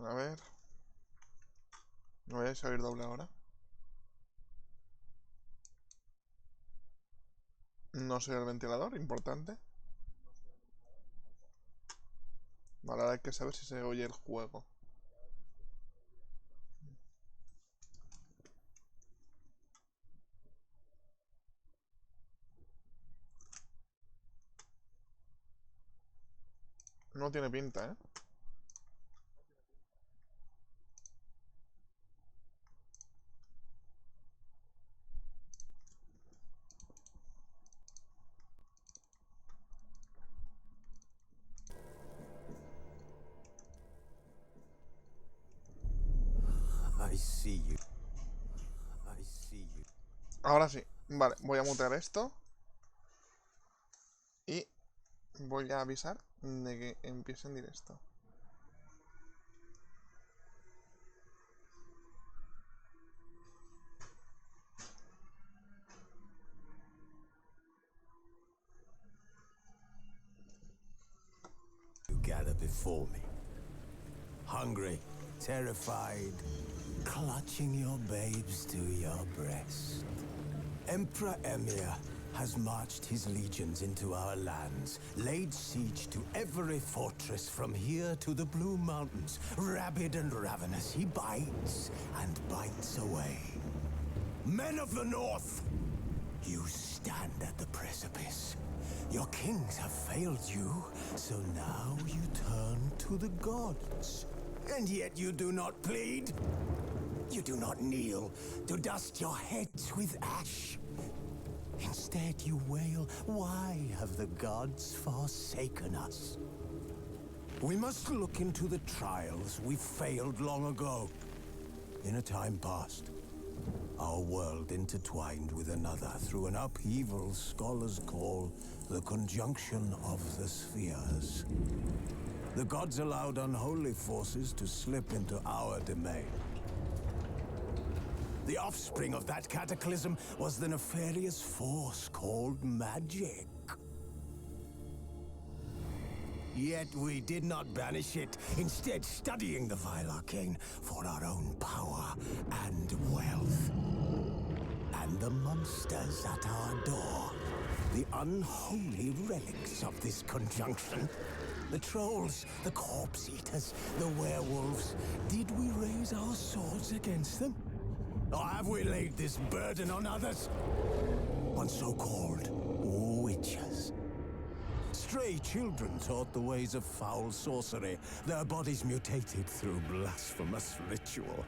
A ver. No voy a salir doble ahora. No soy el ventilador, importante. Vale, ahora hay que saber si se oye el juego. No tiene pinta, ¿eh? I see you. I see you. Ahora sí. Vale, voy a mutear esto. Y voy a avisar de que empiece en directo. You gather before me. Hungry, terrified, clutching your babes to your breast. Emperor Emir has marched his legions into our lands, laid siege to every fortress from here to the Blue Mountains. Rabid and ravenous, he bites and bites away. Men of the North, you stand at the precipice. Your kings have failed you, so now you turn to the gods. And yet you do not plead. You do not kneel to dust your heads with ash. Instead you wail, why have the gods forsaken us? We must look into the trials we failed long ago. In a time past, our world intertwined with another through an upheaval scholars call the conjunction of the spheres. The gods allowed unholy forces to slip into our domain. The offspring of that cataclysm was the nefarious force called magic. Yet we did not banish it, instead studying the vile arcane for our own power and wealth. And the monsters at our door, the unholy relics of this conjunction. The trolls, the corpse eaters, the werewolves. Did we raise our swords against them? Or have we laid this burden on others? On so-called witches. Stray children taught the ways of foul sorcery, their bodies mutated through blasphemous ritual.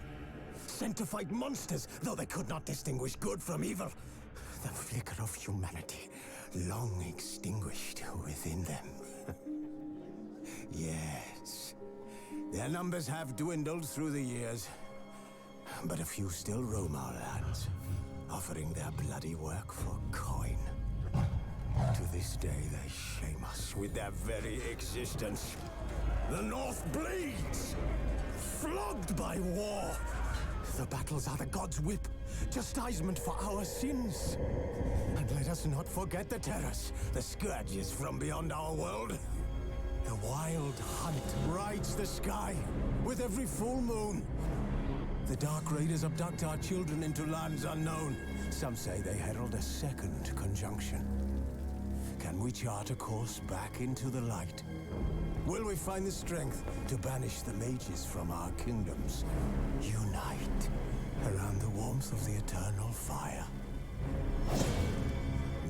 Sent to fight monsters, though they could not distinguish good from evil. The flicker of humanity, long extinguished within them. Yes, their numbers have dwindled through the years, but a few still roam our lands, offering their bloody work for coin. To this day, they shame us with their very existence. The North bleeds, flogged by war. The battles are the gods' whip, chastisement for our sins. And let us not forget the terrors, the scourges from beyond our world. The wild hunt rides the sky with every full moon. The Dark Raiders abduct our children into lands unknown. Some say they herald a second conjunction. Can we chart a course back into the light? Will we find the strength to banish the mages from our kingdoms? Unite around the warmth of the eternal fire.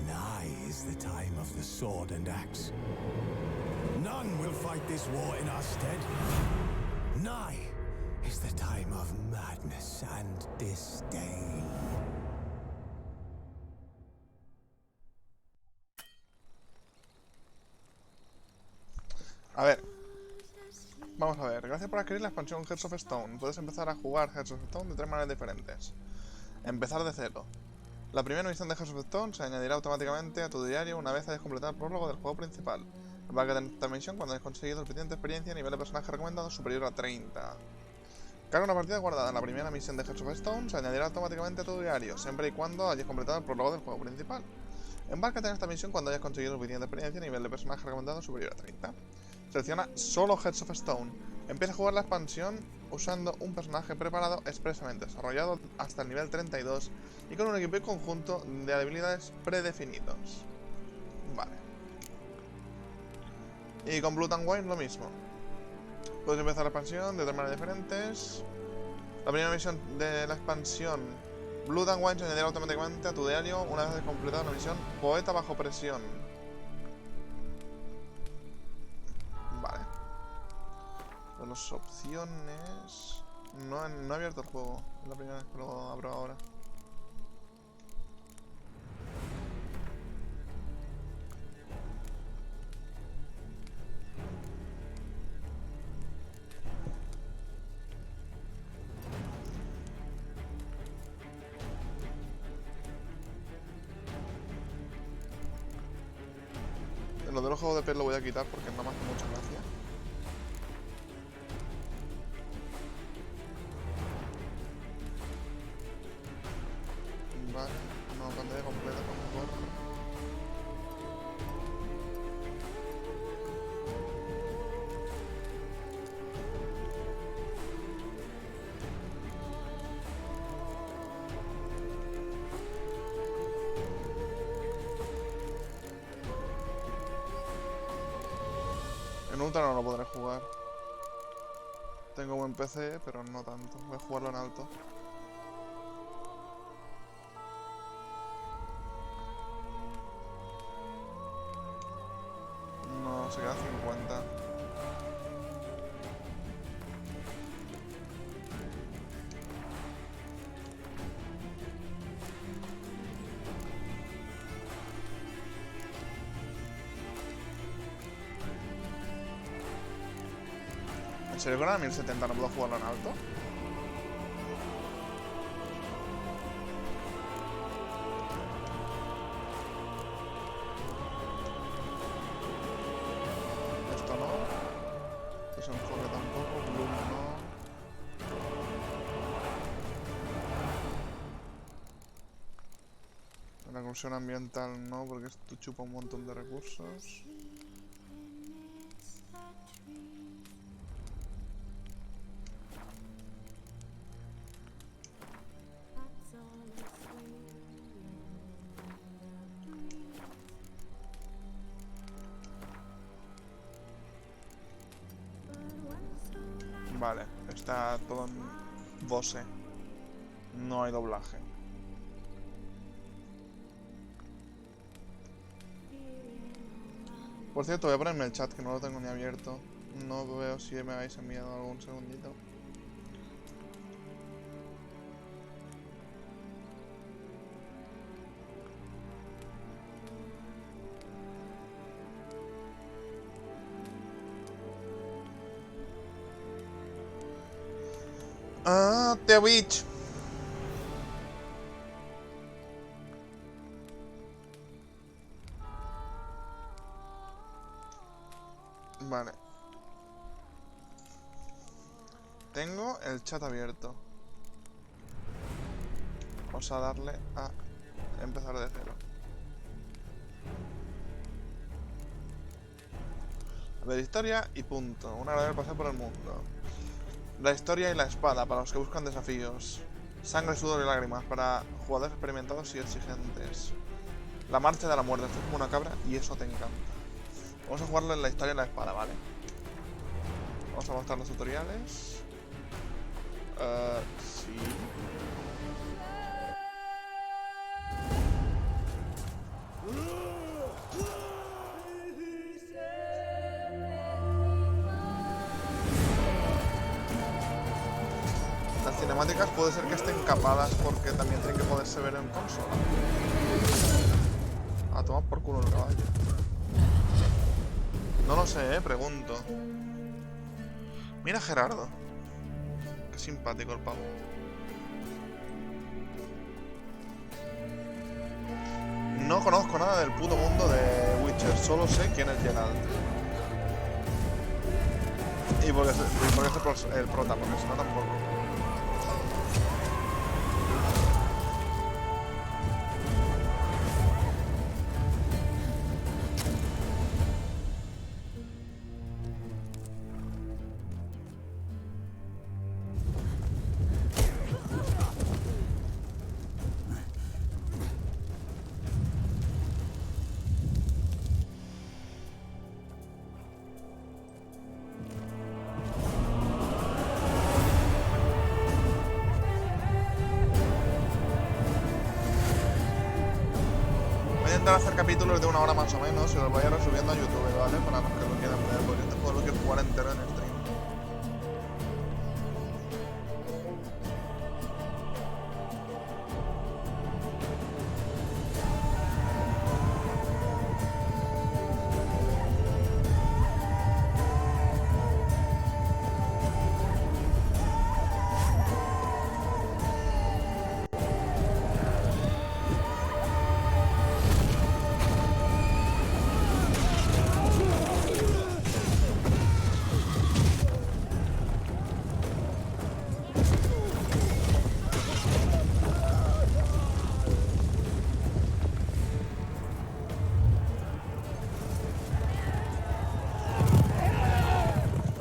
Nigh is the time of the sword and axe. None will fight this war in our stead. Nigh is the time of madness and disdain. A ver. Vamos a ver. Gracias por adquirir la expansión Hearts of Stone. Puedes empezar a jugar Hearts of Stone de 3 maneras diferentes. Empezar de cero. La primera misión de Hearts of Stone se añadirá automáticamente a tu diario una vez hayas completado el prólogo del juego principal. Va a quedar en esta misión cuando hayas conseguido suficiente experiencia a nivel de personaje recomendado superior a 30. Carga una partida guardada en la primera misión de Hearts of Stone se añadirá automáticamente a tu diario, siempre y cuando hayas completado el prólogo del juego principal. Embárcate en esta misión cuando hayas conseguido suficiente experiencia a nivel de personaje recomendado superior a 30. Selecciona solo Hearts of Stone. Empieza a jugar la expansión usando un personaje preparado expresamente, desarrollado hasta el nivel 32 y con un equipo y conjunto de habilidades predefinidos. Vale. Y con Blood and Wine lo mismo. Puedes empezar la expansión de tres maneras diferentes. La primera misión de la expansión Blood and Wine se añadirá automáticamente a tu diario una vez completada la misión Poeta bajo presión. Vale. Pues las opciones... No he abierto el juego. Es la primera vez que lo abro ahora. Lo de los juegos de pez lo voy a quitar porque no me hace mucha gracia. Vale, no, pantalla completa, por favor. En ultra no lo podré jugar. Tengo buen PC, pero no tanto. Voy a jugarlo en alto. No, se quedan 50. ¿En serio con la 1070 no puedo jugarlo en alto? Esto no. Esto es un enfoque tampoco. Bloom no. La recursión ambiental no, porque esto chupa un montón de recursos. Vale, está todo en voce. No hay doblaje. Por cierto, voy a ponerme el chat que no lo tengo ni abierto. No veo si me habéis enviado algún segundito. Ah, The Witch. Vale. Tengo el chat abierto. Vamos a darle a empezar de cero. A ver, historia y punto. Un agradable paseo por el mundo. La historia y la espada para los que buscan desafíos. Sangre, sudor y lágrimas para jugadores experimentados y exigentes. La marcha de la muerte. Esto es como una cabra y eso te encanta. Vamos a jugarlo en la historia y la espada, ¿vale? Vamos a mostrar los tutoriales. Sí. Las cinemáticas puede ser que estén capadas porque también tienen que poderse ver en consola. A tomar por culo el caballo. No lo sé, pregunto. Mira a Gerardo. Qué simpático el pavo. No conozco nada del puto mundo de Witcher, solo sé quién es Gerardo. Y porque es el prota, porque si no tampoco. intentar hacer capítulos de 1 hora más o menos y los voy a ir subiendo a YouTube, ¿vale? Para los que lo quieran ver, porque este juego lo quiero jugar entero en stream.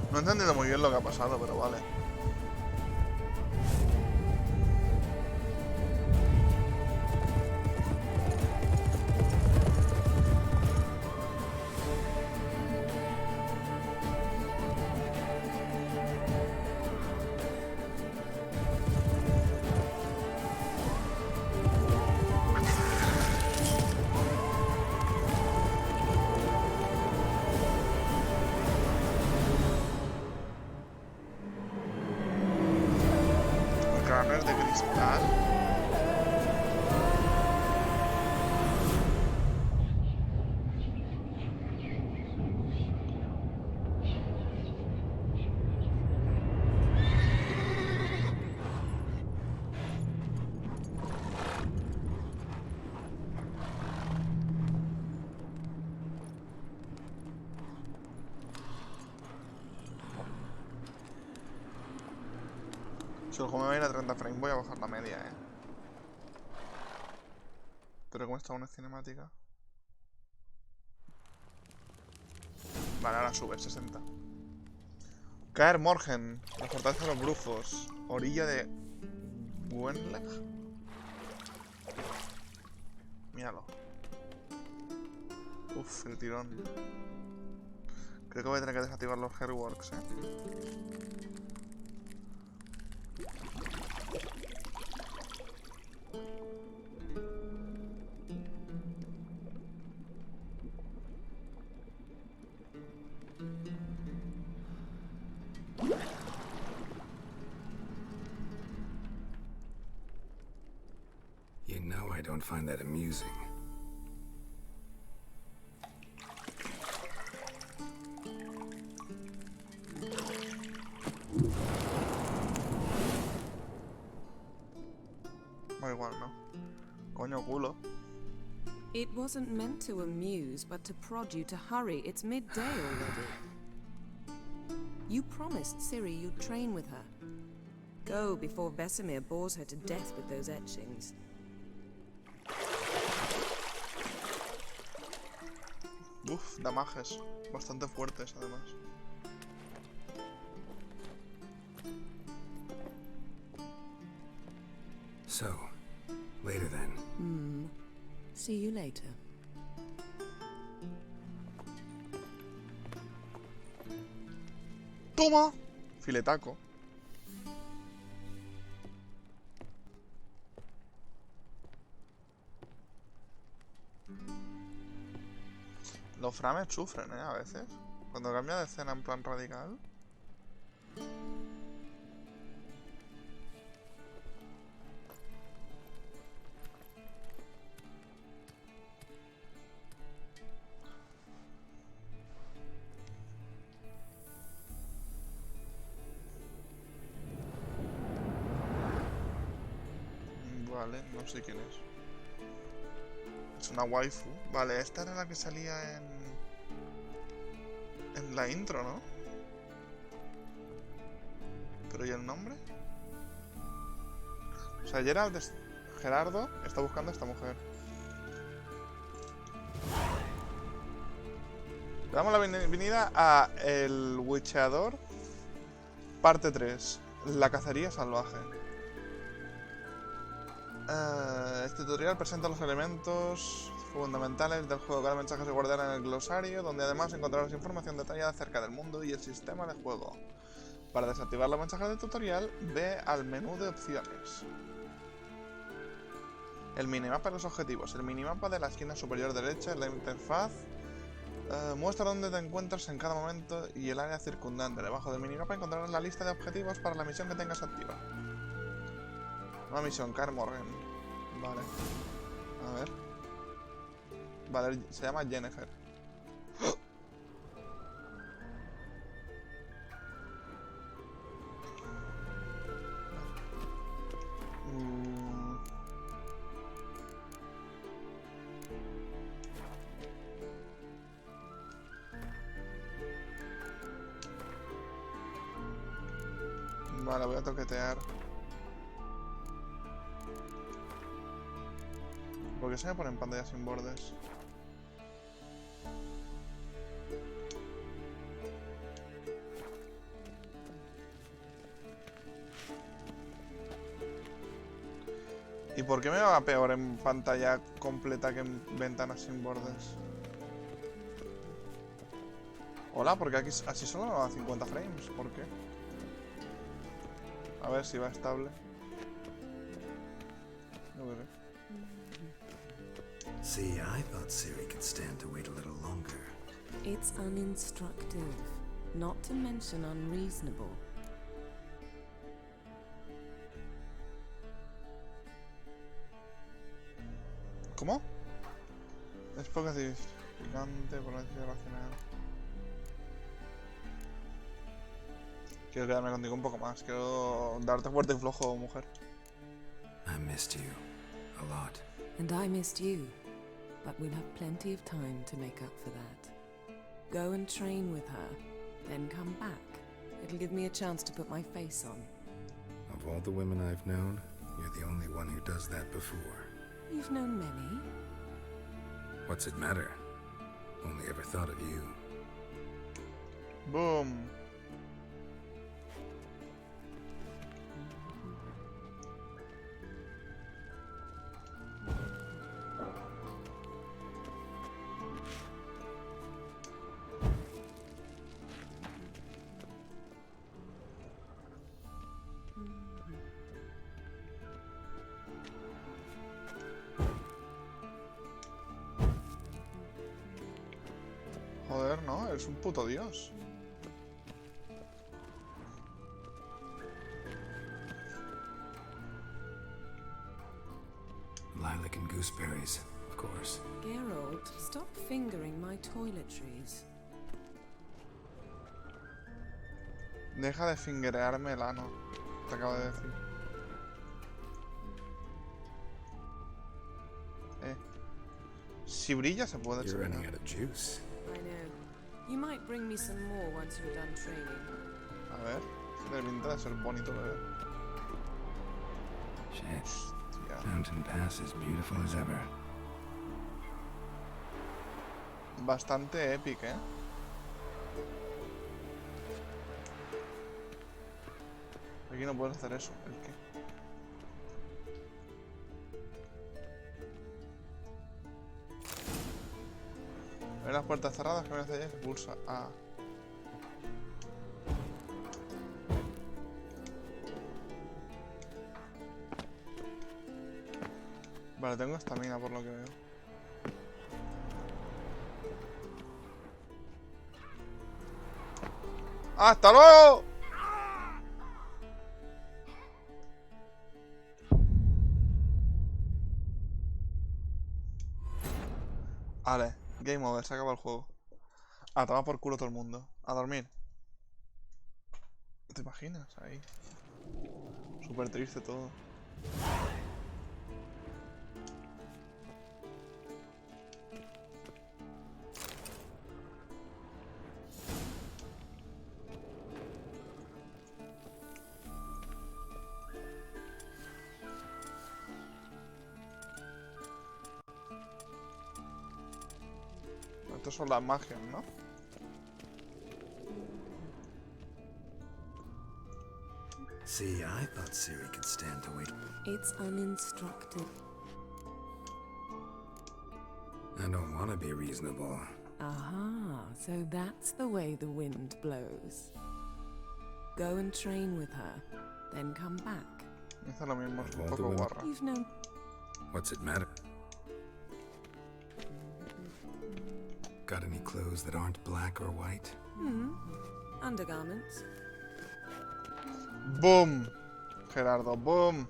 No he entendido muy bien lo que ha pasado, pero vale. El cráneo es de cristal. Si el juego me va a ir a 30 frames, voy a bajar la media, Pero como está una cinemática. Vale, ahora sube, 60. Caer Morgen, la fortaleza de los brujos. Orilla de Gwenleg. Míralo. Uf, el tirón. Creo que voy a tener que desactivar los Hairworks, You know I don't find that amusing. Da igual, ¿no? Coño, culo. It wasn't meant to amuse, but to prod you to hurry. It's midday already. You promised Ciri you'd train with her. Go before Vesemir bores her to death with those etchings. Uf, damages. Bastante fuertes, además. So, later then. See you later. ¡Toma! Filetaco. Los frames sufren, a veces. Cuando cambia de escena en plan radical. Vale, no sé quién es. Es una waifu. Vale, esta era la que salía en la intro, ¿no? ¿Pero y el nombre? O sea, Gerardo está buscando a esta mujer. Le damos la bienvenida a el Witcheador, parte 3. La cacería salvaje. Este tutorial presenta los elementos fundamentales del juego. Cada mensaje se guardará en el glosario, donde además encontrarás información detallada acerca del mundo y el sistema de juego. Para desactivar los mensajes del tutorial, ve al menú de opciones. El minimapa de los objetivos. El minimapa de la esquina superior derecha en la interfaz muestra dónde te encuentras en cada momento y el área circundante. Debajo del minimapa encontrarás la lista de objetivos para la misión que tengas activa. Nueva misión, Kaer Morhen. Vale. A ver. Vale, se llama Jennifer. Vale, voy a toquetear. ¿Por qué se me ponen pantallas sin bordes? ¿Y por qué me va peor en pantalla completa que en ventanas sin bordes? Hola, porque aquí así solo me va a 50 frames. ¿Por qué? A ver si va estable. No veré. See, I thought Ciri could stand to wait a little longer. It's uninstructive, not to mention unreasonable. ¿Cómo? Es poco significante por la necesidad racional. Quiero quedarme contigo un poco más. Quiero darte fuerte y flojo, mujer. I missed you a lot. And I missed you, but we'll have plenty of time to make up for that. Go and train with her, then come back. It'll give me a chance to put my face on. Of all the women I've known, you're the only one who does that before. You've known many. What's it matter? Only ever thought of you. Boom. Joder, no, es un puto dios. Lilac and gooseberries, of course. Geralt, stop fingering my toiletries. Deja de fingerearme el ano. Te acabo de decir. Si brilla se puede You're running checar. out of juice. I know. You might bring me some more once you're done training. A ver, tiene pinta de ser bonito de ver. Shit. Hostia. Fountain Pass is beautiful as ever. Bastante épico, ¿eh? Aquí no puedes hacer eso. ¿El qué? Ver las puertas cerradas, que me hace allá y se pulsa A. Vale, tengo estamina por lo que veo. ¡Hasta luego! Vale, game over, se acaba el juego. A tomar por culo todo el mundo. A dormir. ¿Te imaginas? Ahí. Súper triste todo. Estas son las magias, ¿no? See, I thought Ciri could stand to wait. It's uninstructive. I don't want to be reasonable. Aha, so that's the way the wind blows. Go and train with her, then come back. Esta es lo mismo, es un All the poco women- guarra. You've known... What's it matter? Got any clothes that aren't black or white? Undergarments. Boom. Gerardo, boom.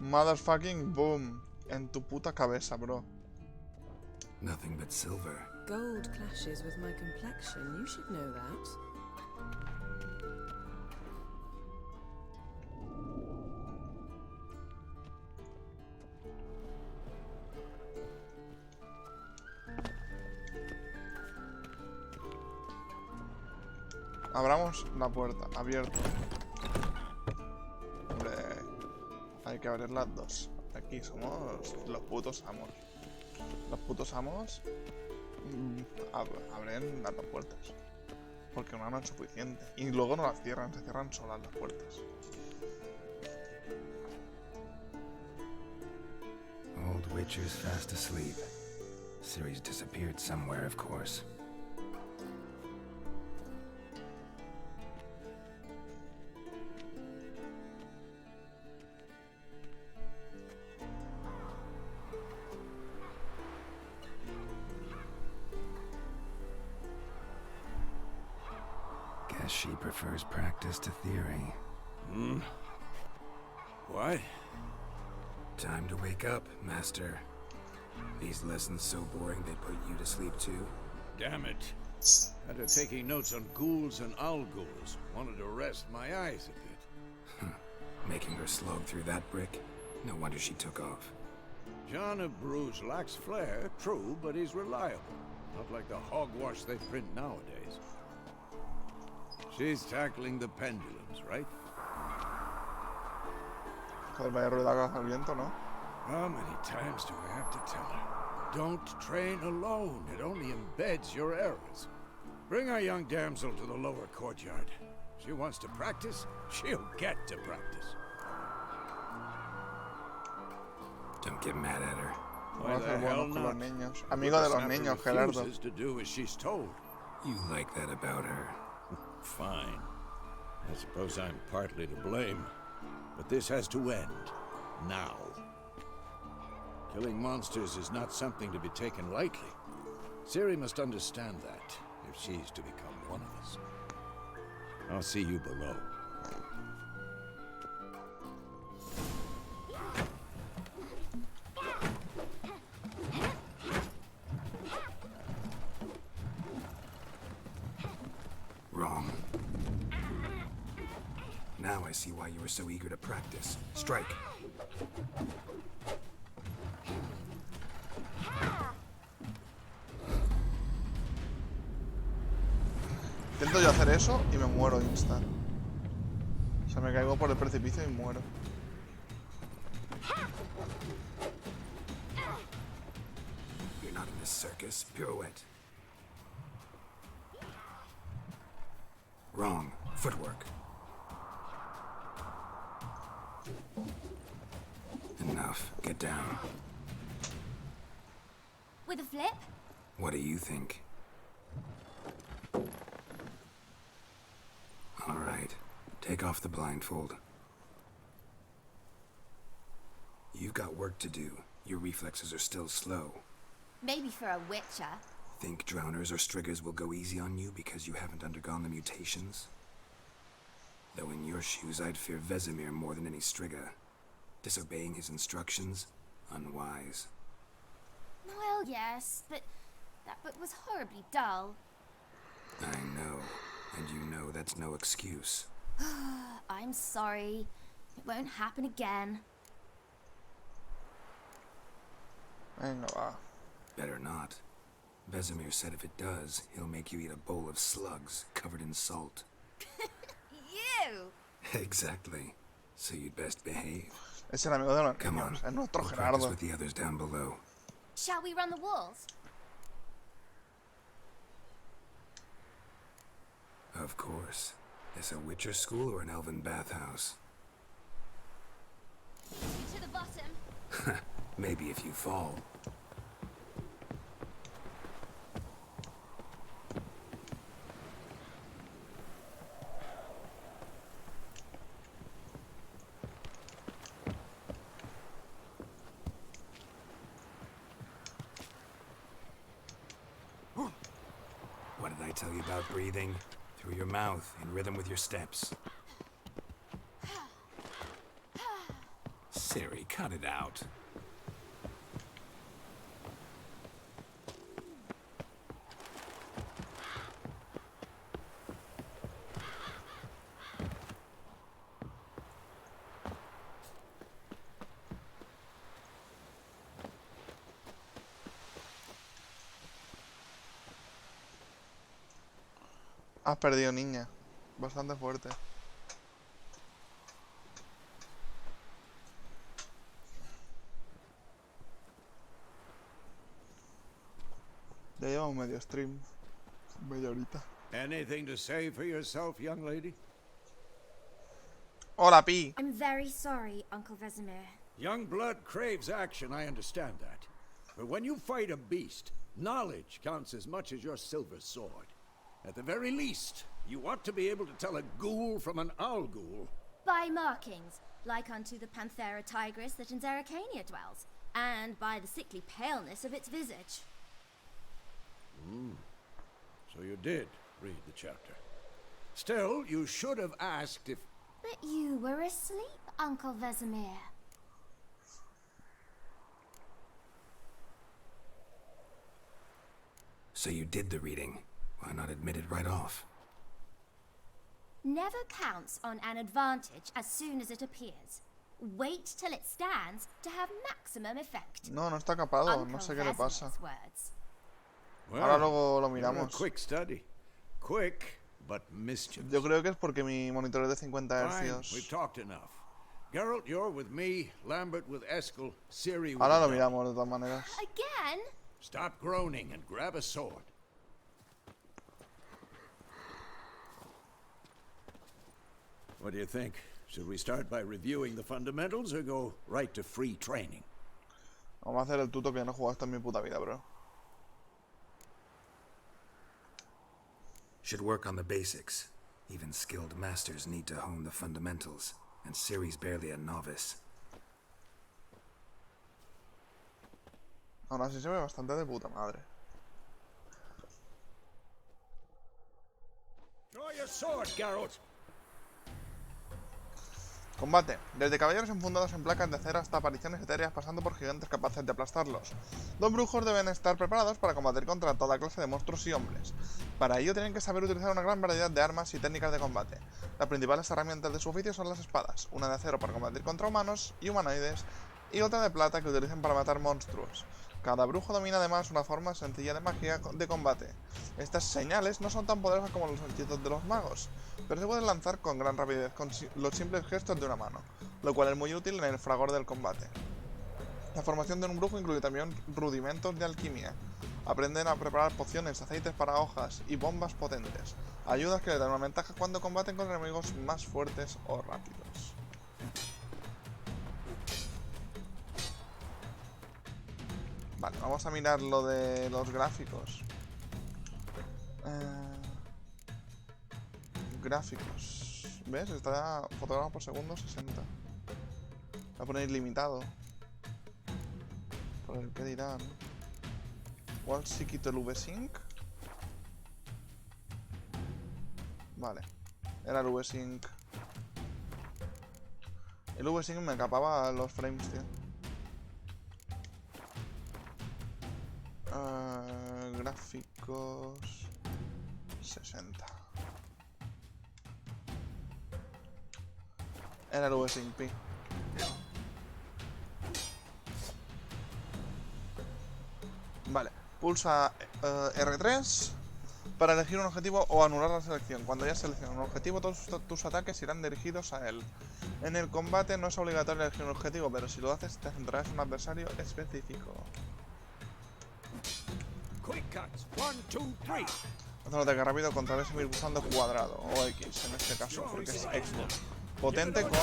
Motherfucking boom. En tu puta cabeza, bro. Nothing but silver. Gold clashes with my complexion. You should know that. Abramos la puerta. Abierto. Hombre, hay que abrir las dos. Aquí somos los putos amos. Los putos amos abren las dos puertas. Porque una no es suficiente. Y luego no las cierran, se cierran solas las puertas. Old Witcher's fast asleep. Ciri's disappeared somewhere, of course. Guess she prefers practice to theory. What? Time to wake up, Master. These lessons so boring they put you to sleep too? Damn it. After taking notes on ghouls and owl-ghouls, wanted to rest my eyes a bit. Making her slog through that brick? No wonder she took off. John of Bruges lacks flair, true, but he's reliable. Not like the hogwash they print nowadays. She's tackling the pendulums, right? Joder, vaya ruido al viento, ¿no? How many times do I have to tell her? Don't train alone. It only embeds your errors. Bring our young damsel to the lower courtyard. She wants to practice, she'll get to practice. Don't get mad at her. Why the Hacer hell bueno con los not? niños. Amigo de los niños, Gerardo. Refuses to do as she's told. You like that about her. Fine. I suppose I'm partly to blame. But this has to end. Now. Killing monsters is not something to be taken lightly. Ciri must understand that, if she's to become one of us. I'll see you below. Wrong. Now I see why you were so eager to practice. Strike. Intento yo hacer eso y me muero insta. O sea, me caigo por el precipicio y muero. You're not in a circus. Pirouette. Wrong. Footwork. Enough. Get down. With a flip? What do you think? All right. Take off the blindfold. You've got work to do. Your reflexes are still slow. Maybe for a witcher. Think drowners or striggers will go easy on you because you haven't undergone the mutations? Though in your shoes, I'd fear Vesemir more than any strigger. Disobeying his instructions? Unwise. Well, yes, but that book was horribly dull. I know. And you know that's no excuse. I'm sorry. It won't happen again. Venga, va. Better not. Vesemir said if it does, he'll make you eat a bowl of slugs covered in salt. You! Exactly. So you'd best behave. Es el amigo de los Come on. niños. Es nuestro We'll practice Gerardo. with the others down below. Shall we run the walls? Of course. This a Witcher school or an elven bathhouse? To the bottom. Maybe if you fall. What did I tell you about breathing? Through your mouth, in rhythm with your steps. Siri, cut it out. Has perdido, niña. Bastante fuerte. Ya llevamos medio stream. Media horita. Anything to say for yourself, young lady? Hola, Pi. I'm very sorry, Uncle Vesemir. Young blood craves action, I understand that. But when you fight a beast, knowledge counts as much as your silver sword. At the very least, you ought to be able to tell a ghoul from an owl ghoul. By markings, like unto the panthera tigris that in Zeracania dwells, and by the sickly paleness of its visage. So you did read the chapter. Still, you should have asked if... But you were asleep, Uncle Vesemir. So you did the reading. Why not admit it right off? Never counts on an advantage as soon as it appears. Wait till it stands to have maximum effect. No, no está capado. Uncle No sé qué le pasa. Vesemir's words. Ahora luego lo you're a miramos. quick study. Quick, but mischievous. Yo creo que es porque mi monitor es de 50 Fine, we've Hz. talked enough. Geralt, you're with me, Lambert with Eskel, Ciri with Ahora lo the dog. miramos de todas maneras. Again? Stop groaning and grab a sword. What do you think? Should we start by reviewing the fundamentals or go right to free training? Vamos a hacer el tuto que no he jugado esto en mi puta vida, bro. Should work on the basics. Even skilled masters need to hone the fundamentals, and Ciri's barely a novice. Ahora sí se ve bastante de puta madre. Draw your sword, Geralt. Combate. Desde caballeros enfundados en placas de acero hasta apariciones etéreas pasando por gigantes capaces de aplastarlos. Los brujos deben estar preparados para combatir contra toda clase de monstruos y hombres. Para ello tienen que saber utilizar una gran variedad de armas y técnicas de combate. Las principales herramientas de su oficio son las espadas, una de acero para combatir contra humanos y humanoides y otra de plata que utilizan para matar monstruos. Cada brujo domina además una forma sencilla de magia de combate. Estas señales no son tan poderosas como los hechizos de los magos, pero se pueden lanzar con gran rapidez con los simples gestos de una mano, lo cual es muy útil en el fragor del combate. La formación de un brujo incluye también rudimentos de alquimia. Aprenden a preparar pociones, aceites para hojas y bombas potentes, ayudas que le dan una ventaja cuando combaten con enemigos más fuertes o rápidos. Vale, vamos a mirar lo de los gráficos. Gráficos. ¿Ves? Está fotograma por segundo 60. Voy a poner ilimitado. Por el que dirán. Igual si quito el V-Sync. Vale. Era el V-Sync. El V-Sync me capaba los frames, tío. Gráficos 60. Era el V-Sync Pi. Vale, pulsa R3 para elegir un objetivo o anular la selección. Cuando hayas seleccionado un objetivo, todos tus ataques irán dirigidos a él. En el combate no es obligatorio elegir un objetivo, pero si lo haces te centrarás en un adversario específico. Quick cuts. 1, 2, 3. Haz un ataque rápido contra Vesemir usando cuadrado o X en este caso, porque es Xbox. Potente con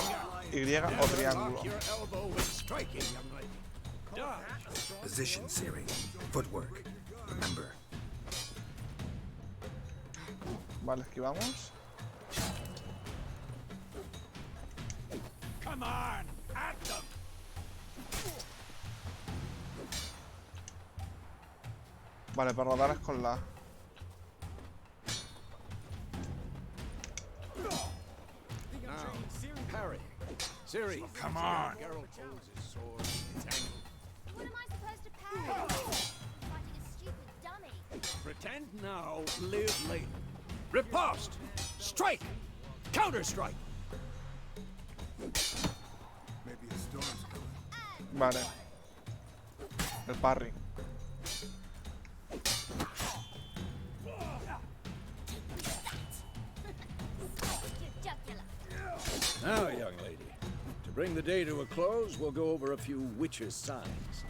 Y o triángulo. Your elbow when striking, young lady. Dodge. Position, Ciri. Footwork. Remember. Vale, esquivamos. Come on, at them. Vale, para rodar es con la A. Siri, come on. Geralt holds his sword. Tangled. What am I supposed to parry? Fighting a stupid dummy. Pretend now, live later. Riposte! Strike! Counter-strike! Maybe a storm's coming. Vale. El parry. Now, young lady, to bring the day to a close, we'll go over a few witches' signs.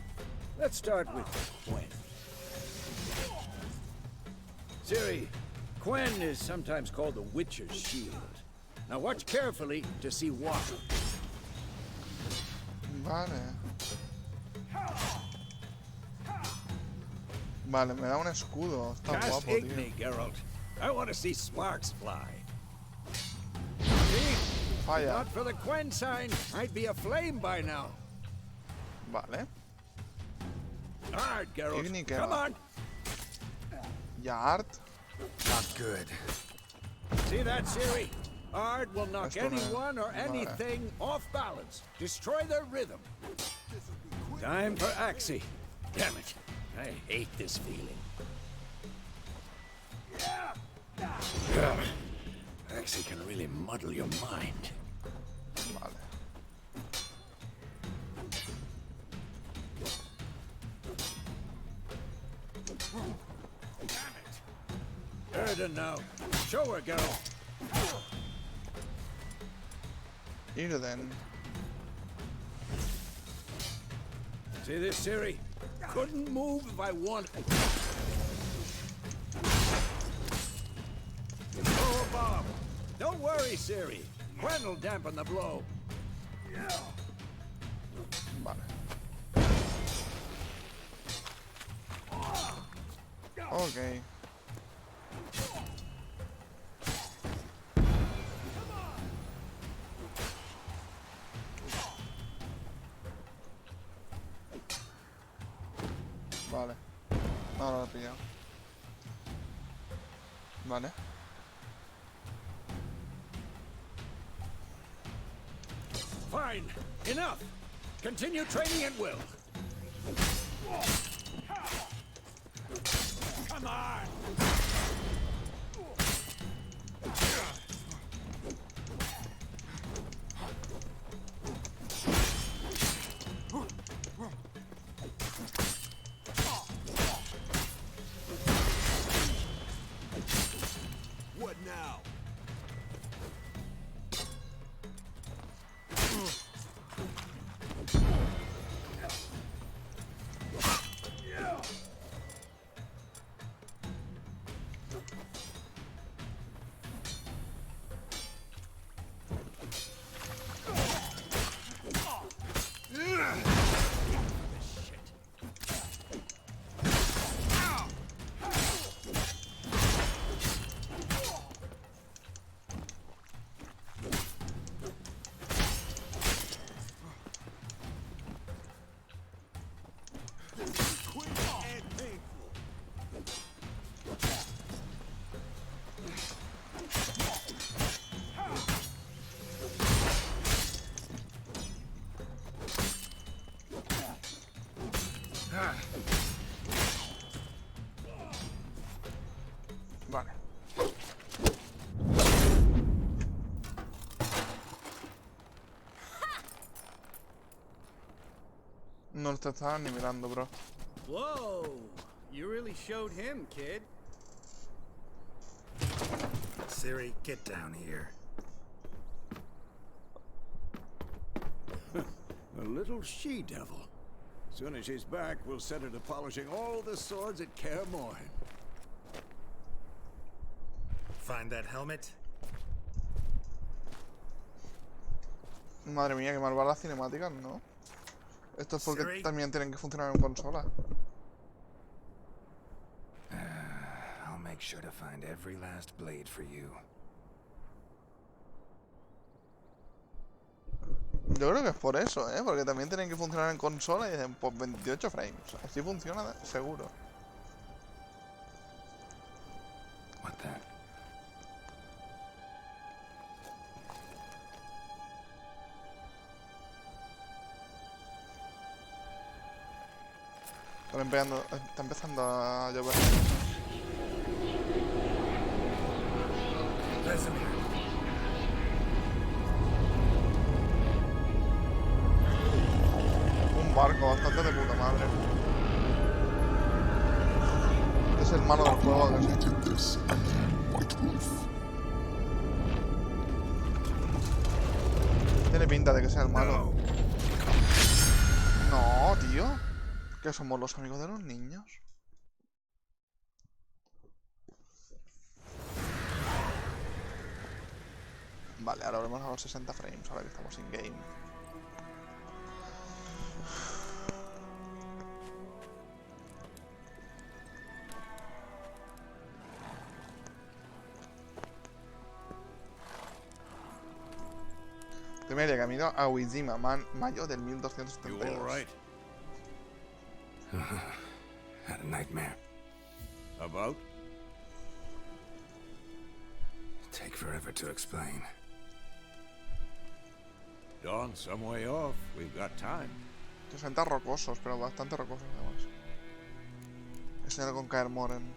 Let's start with Quen. Ciri, Quen is sometimes called the Witcher's Shield. Now watch carefully to see why. Vale. Vale, me da un escudo. Está Cast guapo, tío. Igni, Geralt. I want to see sparks fly. See? Falla. Not for the Quen sign, I'd be aflame by now. Vale. Hard, Geralt. Igni, ¿qué Come va? on. Ya Art. Not good. See that, Ciri? Ard will knock Esto no- anyone or vale. anything off balance. Destroy their rhythm. Time for Axie. Damn it. I hate this feeling. Ugh. Axie can really muddle your mind. Vale. Erden now. Show her, girl. Irden. See this, Ciri? Couldn't move if I wanted. Oh, Bob. Don't worry, Ciri. Quen will dampen the blow. Vale. Ok. Vale. No lo he pillado. Vale. Fine. Enough. Continue training at will. Come on. What now? Vale. No te estaba ni mirando, bro. Whoa! You really showed him, kid. Ciri, get down here. A little she-devil. Soon as she's back, we'll set her to polishing all the swords at Kaer Morhen. Find that helmet? Madre mía, que mal van las cinemáticas, ¿no? Esto es porque Siri. también tienen que funcionar en consola. I'll make sure to find every last blade for you. Yo creo que es por eso, ¿eh? Porque también tienen que funcionar en consola y dicen, pues 28 frames. Así funciona seguro. What the? Está empezando a llover. Vesemir. Un barco bastante de puta madre. Es el malo del juego, que sí. Tiene pinta de que sea el malo. No, tío. ¿Qué somos los amigos de los niños? Vale, ahora volvemos a los 60 frames, ahora que estamos in game. Primer día camino a Uijima, mayo del 1272. Had a nightmare. About? Take forever to explain. Dawn some way off. We've got time. 60 rocosos, pero bastante rocosos además. Enseñado con Kaer Morhen.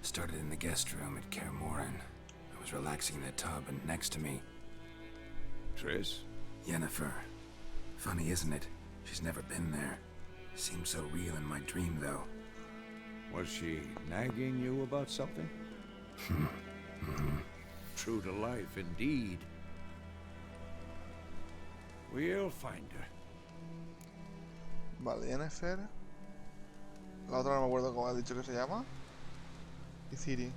Started in the guest room at Kaer Morhen. I was relaxing in the tub, and next to me, Triss? Yennefer. Funny, isn't it? She's never been there. Seemed so real in my dream, though. Was she nagging you about something? True to life, indeed. We'll find her. Vale, Yennefer. La otra no me acuerdo cómo ha dicho que se llama. Y Ciri.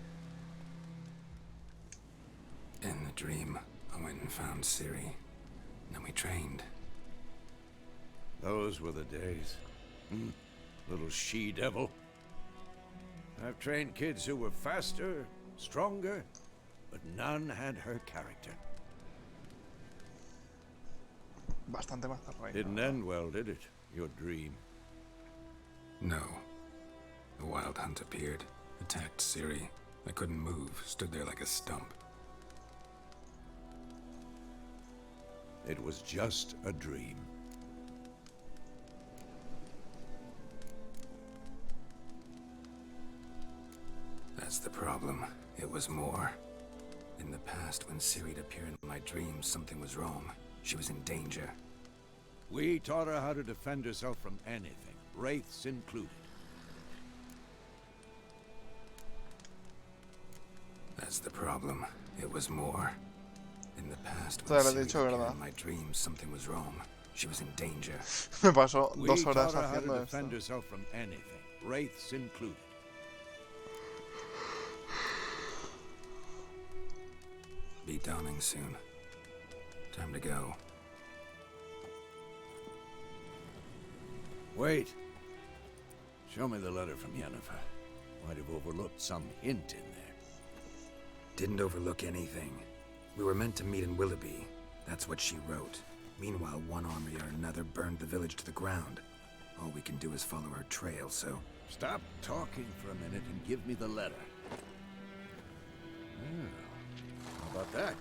In the dream, I went and found Ciri. Then we trained. Those were the days. Little she-devil. I've trained kids who were faster, stronger, but none had her character. Bastante más tarde. Didn't end well, did it? Your dream? No. The wild hunt appeared, attacked Ciri. I couldn't move, stood there like a stump. It was just a dream. That's the problem. It was more. In the past, when Ciri appeared in my dreams, something was wrong. She was in danger. We taught her how to defend herself from anything, wraiths included. That's the problem. It was more. In the past, Te when lo he Ciri dicho, appeared ¿verdad? in my dreams, something was wrong. She was in danger. Me pasó We 2 horas taught her how haciendo to esto. defend herself from anything, wraiths included. Be dawning soon. Time to go. Wait. Show me the letter from Yennefer. Might have overlooked some hint in there. Didn't overlook anything. We were meant to meet in Willoughby. That's what she wrote. Meanwhile, one army or another burned the village to the ground. All we can do is follow her trail, so... Stop talking for a minute and give me the letter. How about that?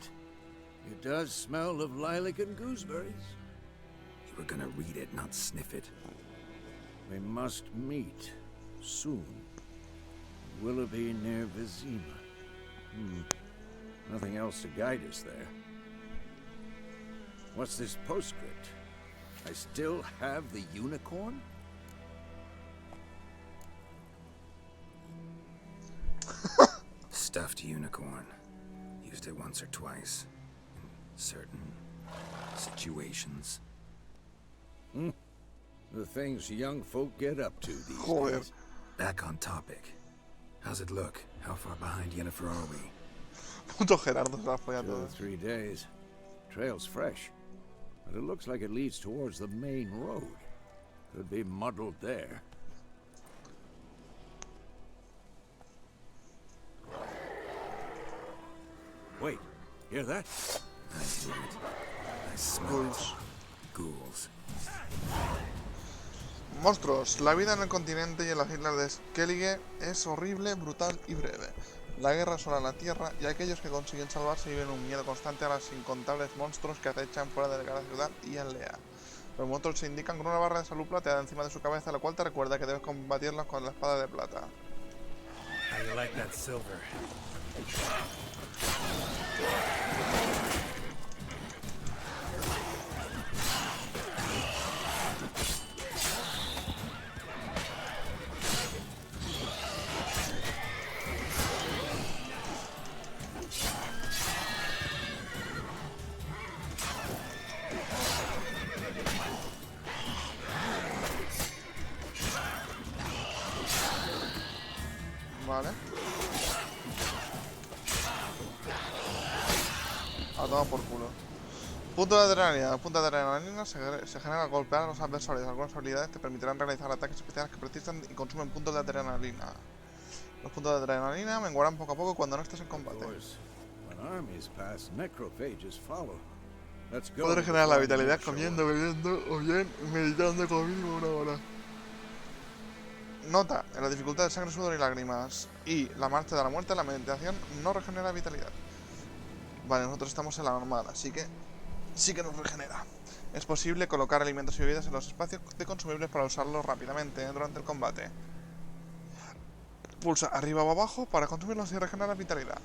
It does smell of lilac and gooseberries. You were gonna read it, not sniff it. We must meet soon. Willoughby near Vizima. Nothing else to guide us there. What's this postscript? I still have the unicorn? Stuffed unicorn. Used it once or twice. In certain situations. The things young folk get up to these Joder. days. Back on topic. How's it look? How far behind Yennefer are we? Puto Gerardo se la folla Still todo. 3 days. Trail's fresh, but it looks like it leads towards the main road. Could be muddled there. Wait, hear that? I hear it. I smell Ghouls. it. Ghouls. Monstruos. La vida en el continente y en las islas de Skellige es horrible, brutal y breve. La guerra asola la tierra y aquellos que consiguen salvarse viven un miedo constante a los incontables monstruos que acechan fuera de cada ciudad y aldea. Los monstruos se indican con una barra de salud plateada encima de su cabeza, lo cual te recuerda que debes combatirlos con la espada de plata. How you like that silver? Vale. A tomar por culo. Punto de adrenalina. El punto de adrenalina se genera al golpear a los adversarios. Algunas habilidades te permitirán realizar ataques especiales que precisan y consumen puntos de adrenalina. Los puntos de adrenalina menguarán poco a poco cuando no estés en combate. Puedes regenerar la vitalidad comiendo, bebiendo o bien meditando como mínimo 1 hora. Nota, en la dificultad de sangre, sudor y lágrimas y la marcha de la muerte, la meditación no regenera vitalidad. Vale, nosotros estamos en la normal, así que sí que nos regenera. Es posible colocar alimentos y bebidas en los espacios de consumibles para usarlos rápidamente durante el combate. Pulsa arriba o abajo para consumirlos y regenerar vitalidad.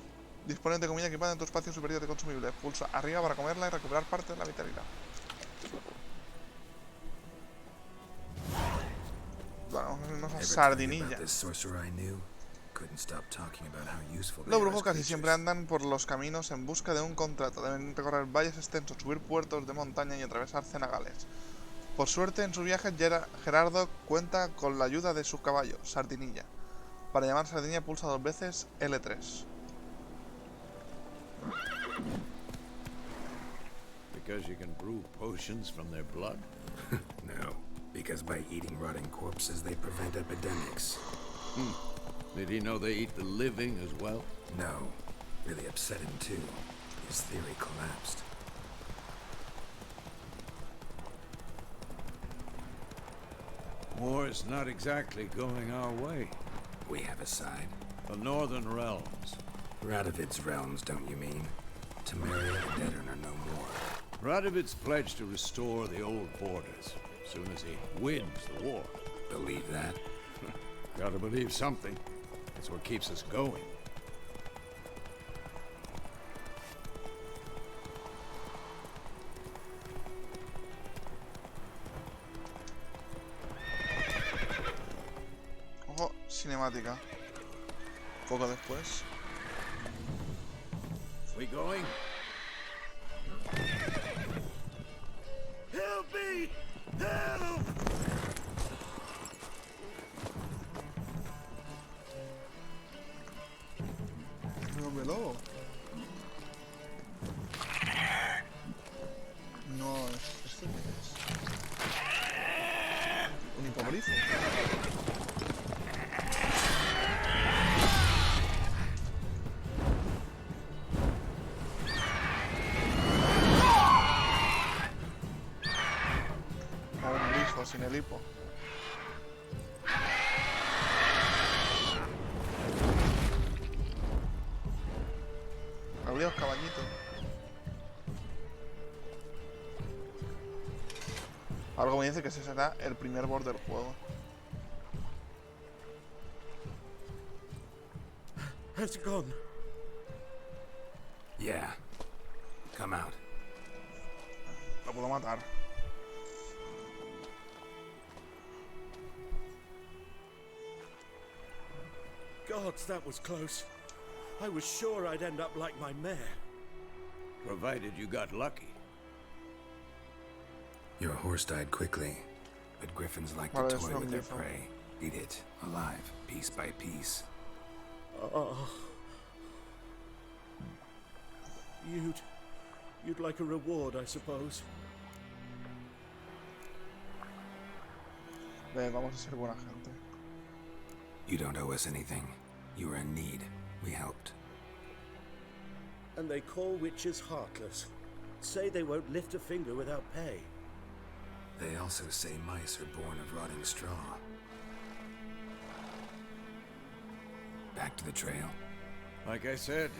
Dispone de comida equipada en tu espacio superior de consumibles. Pulsa arriba para comerla y recuperar parte de la vitalidad. Vamos a hacernos a sardinilla. Los brujos casi siempre andan por los caminos en busca de un contrato. Deben recorrer valles extensos, subir puertos de montaña y atravesar cenagales. Por suerte, en su viaje, Gerardo cuenta con la ayuda de su caballo, Sardinilla. Para llamar a Sardinilla, pulsa 2 veces L3. Because you can brew potions from their blood? No, because by eating rotting corpses, they prevent epidemics. Did he know they eat the living as well? No, really upset him too. His theory collapsed. War is not exactly going our way. We have a side. The Northern Realms. Radovid's realms, don't you mean? Temeria and Edirn are no more. Radovid's pledged to restore the old borders as soon as he wins the war. Believe that? Gotta believe something. That's what keeps us going. Ojo, cinemática. Poco después. We going? Help me! Help! Hombre lobo. No, ¿esto qué es? Un hipogrifo. O un grifo sin el hipo. Adiós, caballito. Algo me dice que ese será el primer boss del juego. Has it gone? Yeah. Come out. Lo puedo matar. Gods, that was close. I was sure I'd end up like my mare. Provided you got lucky. Your horse died quickly, but griffins like Vale, to es toy un with their grifo. prey. Eat it, alive, piece by piece. Oh. You'd like a reward, I suppose. Vamos a ser buena gente. You don't owe us anything. You were in need. We helped. And they call witches heartless. Say they won't lift a finger without pay. They also say mice are born of rotting straw. Back to the trail. Like I said,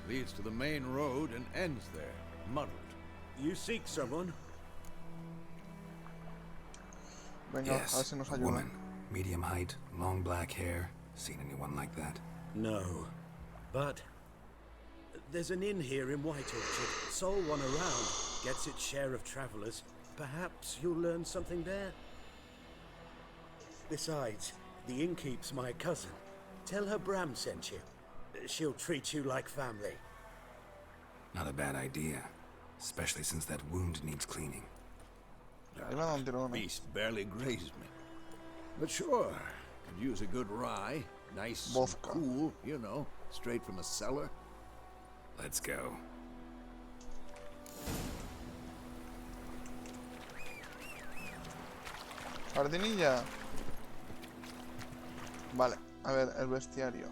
leads to the main road and ends there, muddled. You seek someone? Venga, a ver Yes, si nos a ayuda. woman. Medium height, long black hair. Seen anyone like that? No. But there's an inn here in White Orchard. Sole one around. Gets its share of travelers. Perhaps you'll learn something there. Besides, the innkeep's my cousin. Tell her Bram sent you. She'll treat you like family. Not a bad idea. Especially since that wound needs cleaning. Ahí me da un tirón. Beast barely grazed me. But sure, could use a good rye. Nice and Vodka. cool, you know, straight from a cellar. Let's go. Jardinilla. Vale, a ver, el bestiario.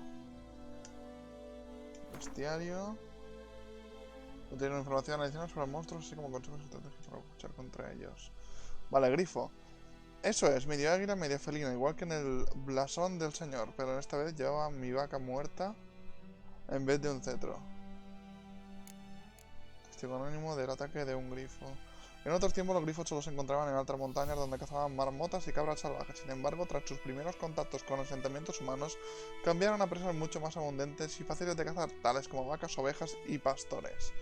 Bestiario. Contiene información adicional sobre monstruos, así como consejos estratégicos para luchar contra ellos. Vale, grifo. Eso es, medio águila, medio felina, igual que en el blasón del señor, pero esta vez llevaba mi vaca muerta en vez de un cetro. Testigo anónimo del ataque de un grifo. En otros tiempos los grifos solo se encontraban en altas montañas donde cazaban marmotas y cabras salvajes. Sin embargo, tras sus primeros contactos con asentamientos humanos, cambiaron a presas mucho más abundantes y fáciles de cazar, tales como vacas, ovejas y pastores.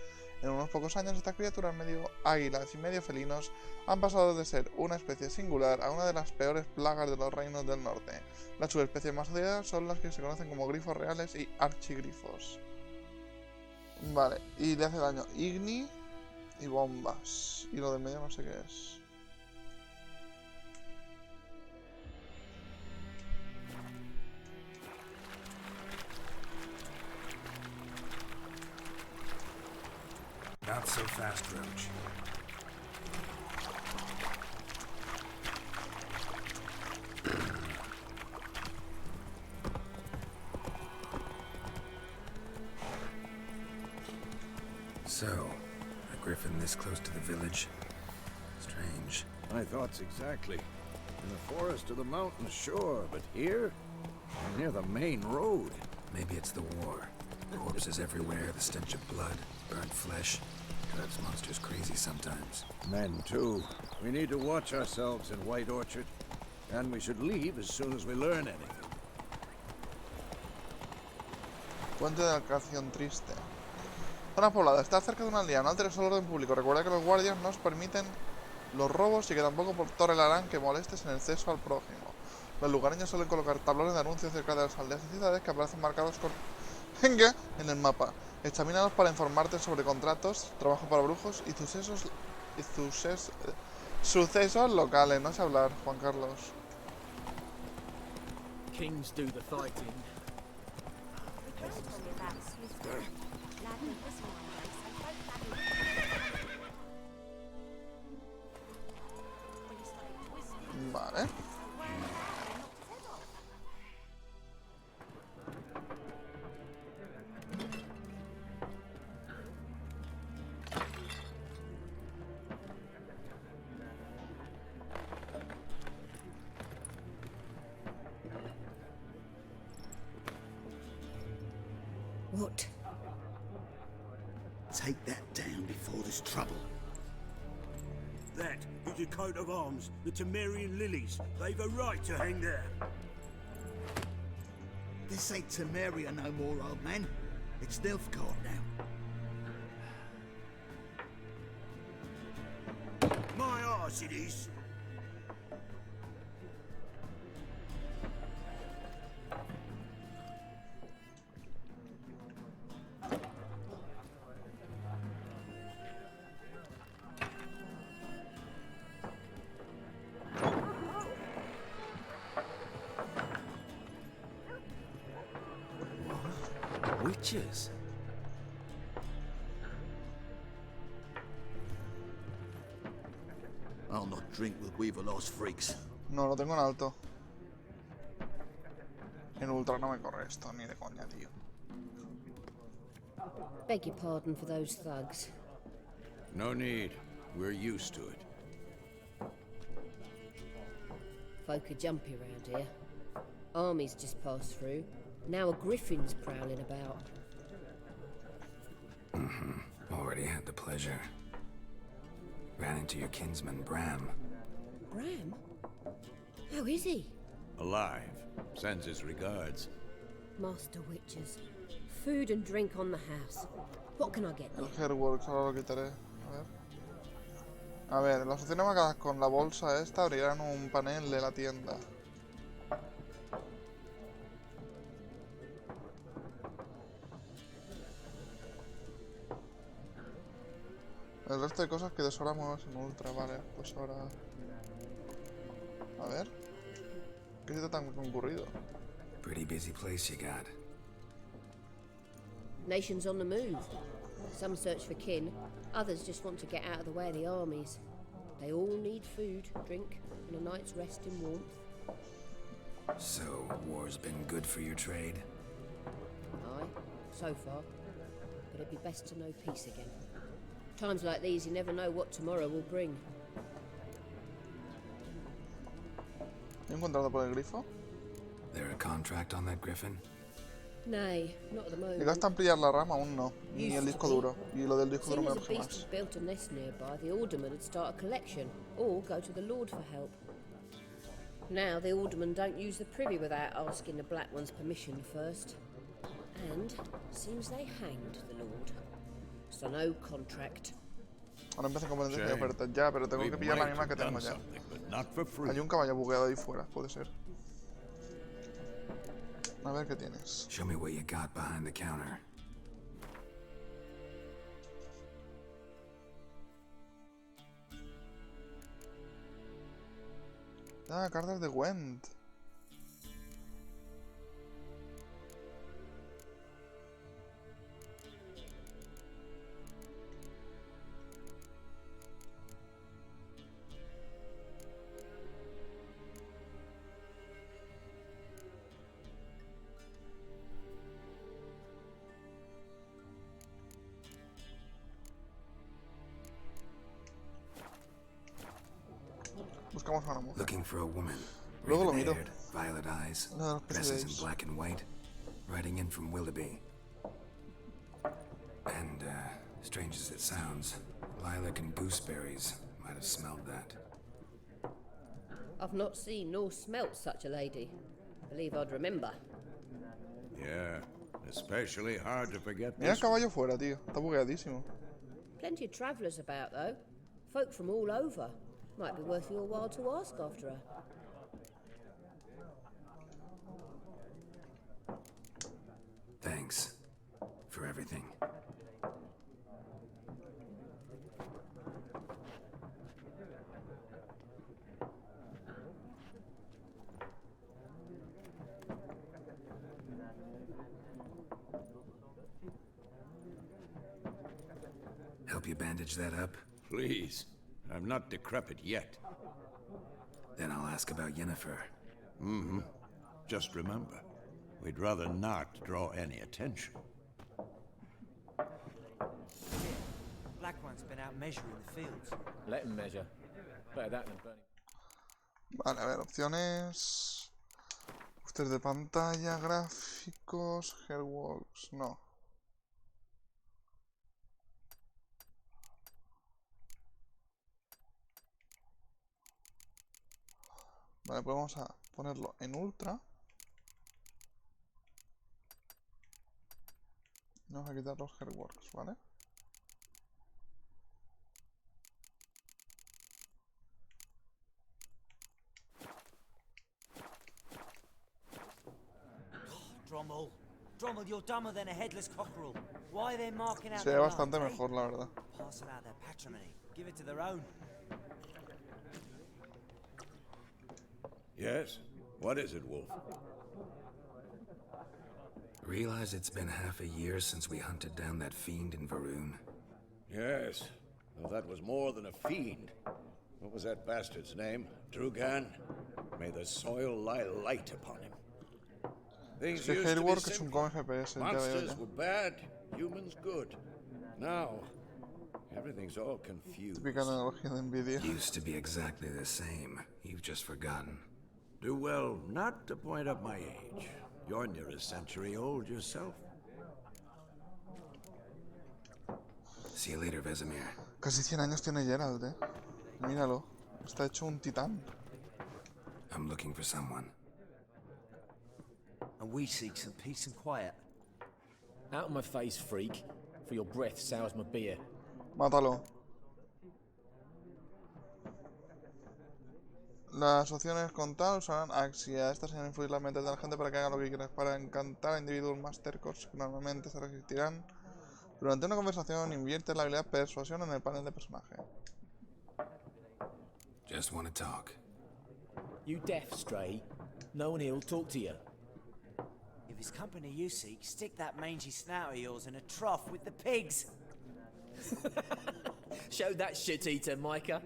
En unos pocos años, estas criaturas medio águilas y medio felinos han pasado de ser una especie singular a una de las peores plagas de los reinos del norte. Las subespecies más odiadas son las que se conocen como grifos reales y archigrifos. Vale, y le hace daño igni y bombas. Y lo de medio no sé qué es. Not so fast, Roach. So, a griffin this close to the village? Strange. My thoughts exactly. In the forest or the mountains, sure, but here? Near the main road. Maybe it's the war. Corpses everywhere, the stench of blood, burnt flesh. Drives monsters crazy sometimes. Men, too. We need to watch ourselves in White Orchard. And we should leave as soon as we learn anything. Puente de Alcación Triste. Zona poblada. Está cerca de una aldea. No alteres el orden público. Recuerda que los guardias no os permiten los robos y que tampoco tolerarán que molestes en exceso al prójimo. Los lugareños suelen colocar tablones de anuncios cerca de las aldeas y ciudades que aparecen marcados con Henga en el mapa. Examínalos para informarte sobre contratos, trabajo para brujos y sucesos locales. No sé hablar, Juan Carlos. Kings do the fighting. Vale. What? Take that down before there's trouble. That is a coat of arms, the Temerian lilies. They've a right to hang there. This ain't Temeria no more, old man. It's Nilfgaard now. My arse it is. Witches? I'll not drink with Weaver-lost freaks. No, lo tengo en alto. En ultra no me corre esto, ni de coña, tío. Beg your pardon for those thugs. No need. We're used to it. Folk are jumpy around here. Armies just passed through. Now a griffin's prowling about. Already had the pleasure. Ran into your kinsman, Bram. Bram? How is he? Alive. Sends his regards. Master Witches. Food and drink on the house. What can I get El you? Hairworks, ahora lo quitaré. A ver. A ver, las opciones marcadas con la bolsa esta abrirán un panel de la tienda. El resto de cosas que ahora muevas en ultra, vale, pues ahora... A ver... ¿Qué sitio tan concurrido? Pretty busy place you got. Nations on the move. Some search for kin, others just want to get out of the way of the armies. They all need food, drink, and a night's rest in warmth. So, war's been good for your trade? Aye, so far. But it'd be best to know peace again. Times like these, you never know what tomorrow will bring. ¿He encontrado por el grifo? There a contract on that griffin? Nay, not at the moment. Llegaste a ampliar la rama, aún no. Ni Used el to disco be. duro. Y lo del disco duro Soon me as a urge beast más. had built a nest nearby, the alderman would start a collection, or go to the lord for help. Now the aldermen don't use the privy without asking the Black One's permission first. And seems they hanged the lord. So no contract. Ahora empieza con competencia de ofertas. Ya, pero tengo que pillar la misma que tengo ya. Hay un caballo bugueado ahí fuera, puede ser. A ver qué tienes. Show me what you got behind the counter. Ah, cartas de Gwent. Buscamos a una mujer. Looking for a woman. Luego lo miro. Raven-haired, violet eyes, No, dresses in precisamente. black and white, riding in from Willoughby. And, strange as it sounds, lilac and gooseberries might have smelled that. I've not seen nor smelt such a lady. Believe I'd remember. Yeah, especially hard to forget Mira el this. caballo fuera, tío. Está bugueadísimo. Plenty of travellers about, though. Folk from all over. Might be worth your while to ask after her. Thanks for everything. Help you bandage that up? Please, I'm not decrepit yet. Then I'll ask about Yennefer. Mm-hmm. Just remember, we'd rather not draw any attention. Black One's been out measuring the fields. Let him measure. Better that than burning. Vale, a ver, opciones. Booster de pantalla, gráficos, Hairworks, no. Vale, pues vamos a ponerlo en ultra. Vamos a quitar los Hairworks, ¿vale? Drommel, you're dumber than a headless cockerel. Why are they marking out Se ve their bastante lines, eh? mejor, la verdad. Parcel out their patrimony. Give it to their own. Yes? What is it, Wolf? Realize it's been half a year since we hunted down that fiend in Varun. Yes. Well, that was more than a fiend. What was that bastard's name? Drugan? May the soil lie light upon him. Things Ese used to be Hairwork es un simple. come FPS, ya veo Monsters ya. were bad, humans good. Now, everything's all confused. Típica tecnología de Nvidia. Used to be exactly the same. You've just forgotten. Do well not to point up my age. You're near a century old yourself. See you later, Vesemir. Casi 100 años tiene Gerald, Míralo. Está hecho un titán. I'm looking for someone. And we seek some peace and quiet. Out of my face, freak. For your breath sours my beer. Mátalo. Las opciones con tal usarán Axia. Estas serán influir las mentes de la gente para que haga lo que quieras. Para encantar a individuos más tercos que normalmente se resistirán. Durante una conversación, invierte la habilidad persuasión en el panel de personaje. Just want to talk. You deaf, Stray? No one here will talk to you. If it's company you seek, stick that mangy snout of yours in a trough with the pigs. Show that shit-eater, Micah.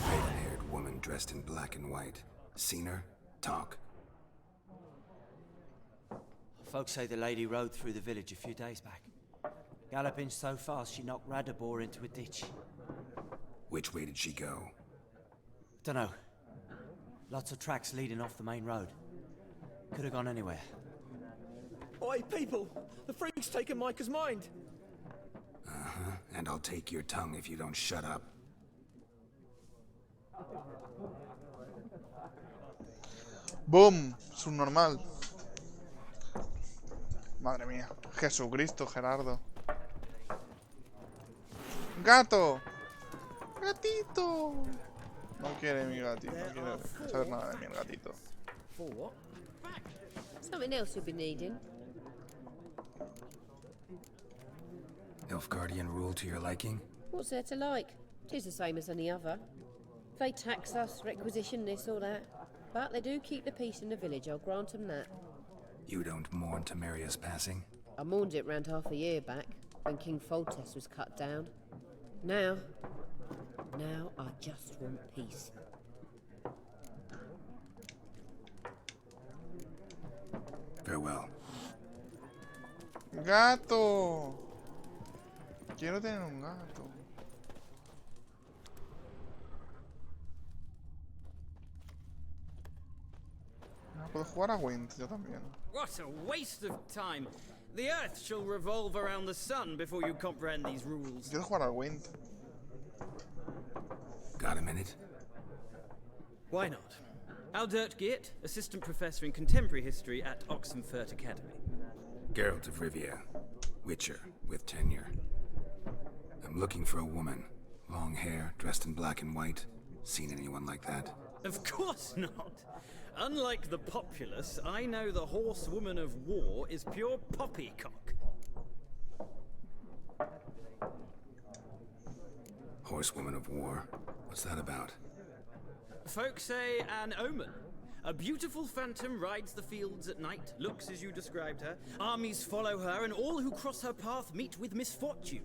Red-haired woman dressed in black and white. Seen her? Talk. Folks say the lady rode through the village a few days back. Galloping so fast she knocked Radabor into a ditch. Which way did she go? Dunno. Lots of tracks leading off the main road. Could have gone anywhere. Oi, people! The freak's taken Micah's mind! Uh-huh. And I'll take your tongue if you don't shut up. ¡Boom! Subnormal. Madre mía. Jesucristo, Gerardo. ¡Gato! ¡Gatito! No quiere mi gatito. No quiere saber nada de mi gatito. For what? Something else you'll be needing. Nilfgaardian rule to your liking? What's there to like? 'Tis the same as any other. They tax us, requisition this or that. But they do keep the peace in the village, I'll grant them that. You don't mourn Temeria's passing? I mourned it round half a year back, when King Foltest was cut down. Now I just want peace. Farewell. ¡Gato! Quiero tener un gato. Puedo jugar a Wind, yo también. What a waste of time. The Earth shall revolve around the sun before you comprehend these rules. Quiero jugar a Wind. Got a minute? Why not? Aldert Geert, Assistant Professor in Contemporary History at Oxenfurt Academy. Geralt of Rivia. Witcher, with tenure. I'm looking for a woman. Long hair, dressed in black and white. Seen anyone like that? Of course not. Unlike the populace, I know the horsewoman of war is pure poppycock. Horsewoman of war? What's that about? Folks say an omen. A beautiful phantom rides the fields at night, looks as you described her. Armies follow her, and all who cross her path meet with misfortune.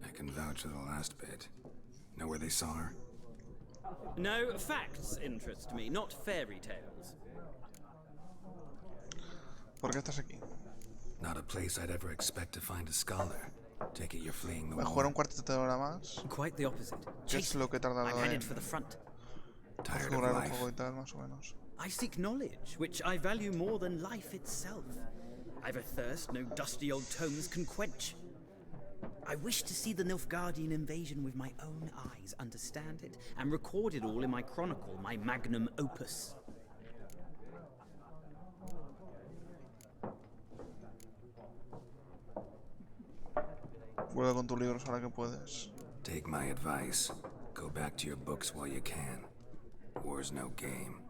I can vouch for the last bit. Know where they saw her? No, facts interest me, not fairy tales. ¿Por qué estás aquí? Not a place I'd ever expect to find a scholar. Take it you're fleeing the ¿Voy a war. jugar un cuartito de hora más? Quite the opposite. ¿Qué es lo que he tardado I'm en headed for the front. Tired of configurar el life. juego y tal, más o menos? I seek knowledge, which I value more than life itself. I've a thirst no dusty old tomes can quench. I wish to see the Nilfgaardian invasion with my own eyes, understand it, and record it all in my chronicle, my magnum opus. Vuelve con tus libros ahora que puedes. Take my advice. Go back to your books while you can. War's no game.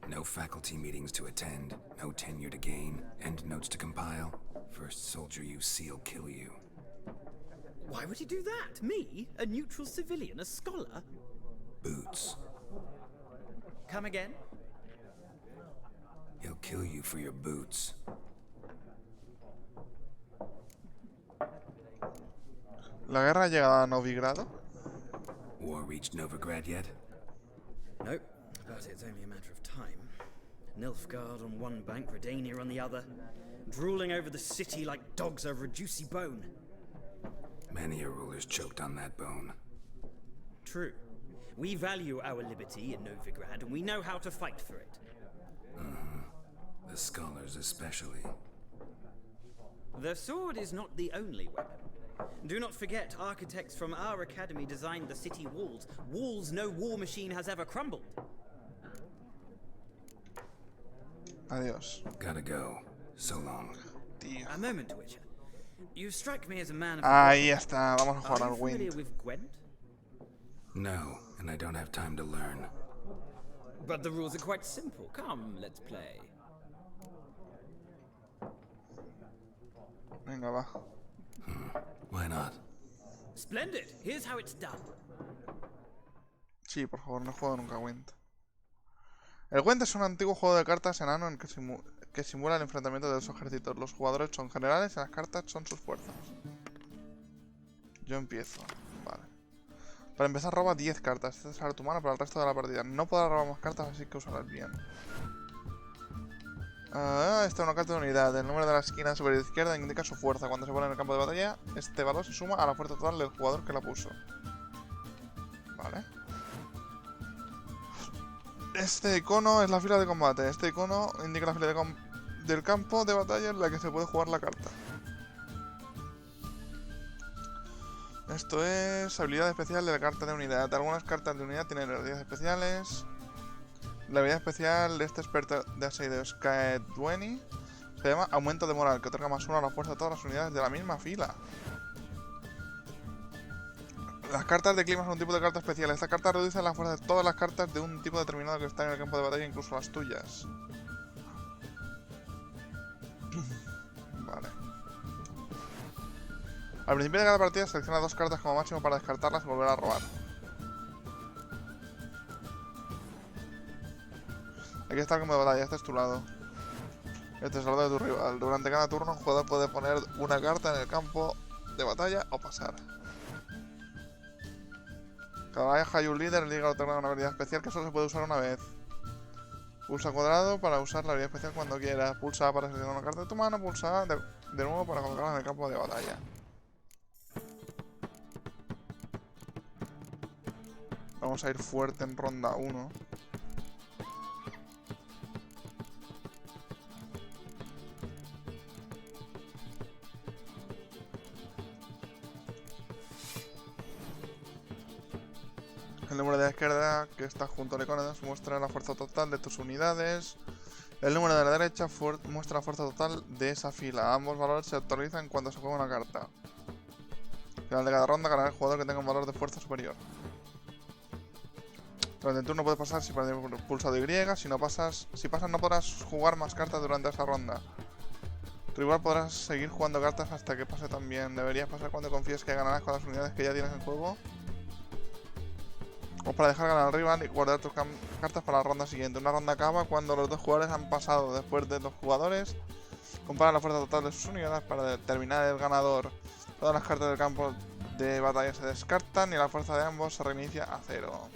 No faculty meetings to attend, no tenure to gain, end notes to compile. First soldier you see'll kill you. Why would he do that? Me? A neutral civilian? A scholar? Boots. Come again? He'll kill you for your boots. ¿La guerra ha llegado a Novigrado? War reached Novigrad yet? Nope, but it's only a matter of time. Nilfgaard on one bank, Redania on the other, drooling over the city like dogs over a juicy bone. Many a ruler's choked on that bone. True. We value our liberty in Novigrad, and we know how to fight for it. The scholars especially. The sword is not the only weapon. Do not forget, architects from our academy designed the city walls. Walls no war machine has ever crumbled. Adiós. Gotta go. So long. Tío. A moment, Witcher. You strike me as a man of Ahí está. Vamos a jugar Are al you familiar Wind. with Gwent? No, and I don't have time to learn. But the rules are quite simple. Come, let's play. Venga, va. Why not? Splendid. Here's how it's done. Sí, por favor, no he jugado nunca a Gwent. El Gwent es un antiguo juego de cartas enano en que simula el enfrentamiento de dos ejércitos. Los jugadores son generales y las cartas son sus fuerzas. Yo empiezo. Vale. Para empezar roba 10 cartas. Esta será tu mano para el resto de la partida. No podrás robar más cartas, así que usarlas bien. Esta es una carta de unidad. El número de la esquina superior izquierda indica su fuerza. Cuando se pone en el campo de batalla, este valor se suma a la fuerza total del jugador que la puso. Vale. Este icono es la fila de combate. Este icono indica la fila del campo de batalla en la que se puede jugar la carta. Esto es habilidad especial de la carta de unidad. Algunas cartas de unidad tienen habilidades especiales. La habilidad especial de este experto de asedio Skaedweni se llama aumento de moral, que otorga +1 a la fuerza de todas las unidades de la misma fila. Las cartas de clima son un tipo de carta especial. Esta carta reduce la fuerza de todas las cartas de un tipo determinado que están en el campo de batalla, incluso las tuyas. Vale. Al principio de cada partida selecciona 2 cartas como máximo para descartarlas y volver a robar. Aquí está el campo de batalla, este es tu lado. Este es el lado de tu rival. Durante cada turno un jugador puede poner una carta en el campo de batalla o pasar. Cada viaje hay un líder, el líder otorga una habilidad especial que solo se puede usar una vez. Pulsa cuadrado para usar la habilidad especial cuando quieras. Pulsa A para seleccionar una carta de tu mano, pulsa A de nuevo para colocarla en el campo de batalla. Vamos a ir fuerte en ronda 1. El número de la izquierda, que está junto al icono, muestra la fuerza total de tus unidades. El número de la derecha muestra la fuerza total de esa fila. Ambos valores se actualizan cuando se juega una carta. Al final de cada ronda ganará el jugador que tenga un valor de fuerza superior. Durante el turno puedes pasar si pulsado Y. Si pasas no podrás jugar más cartas durante esa ronda. Tu rival podrás seguir jugando cartas hasta que pase también. Deberías pasar cuando confíes que ganarás con las unidades que ya tienes en juego. O para dejar ganar al rival y guardar tus cartas para la ronda siguiente. Una ronda acaba cuando los dos jugadores han pasado. Después de los jugadores comparan la fuerza total de sus unidades para determinar el ganador. Todas las cartas del campo de batalla se descartan y la fuerza de ambos se reinicia a 0.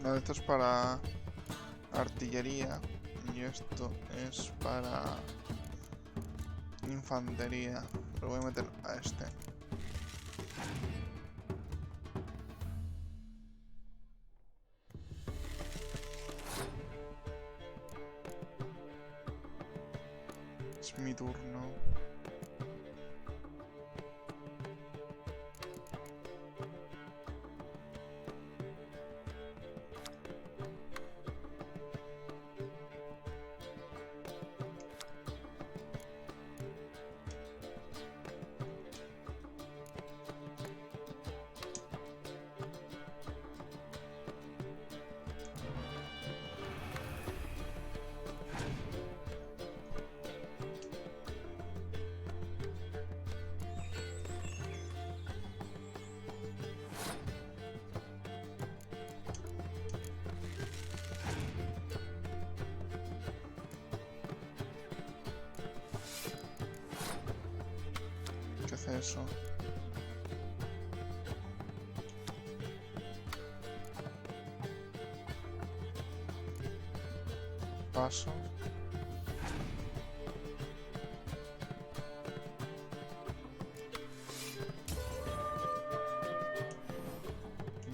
No, esto es para artillería y esto es para infantería. Lo voy a meter a este. Es mi turno. eso. Paso.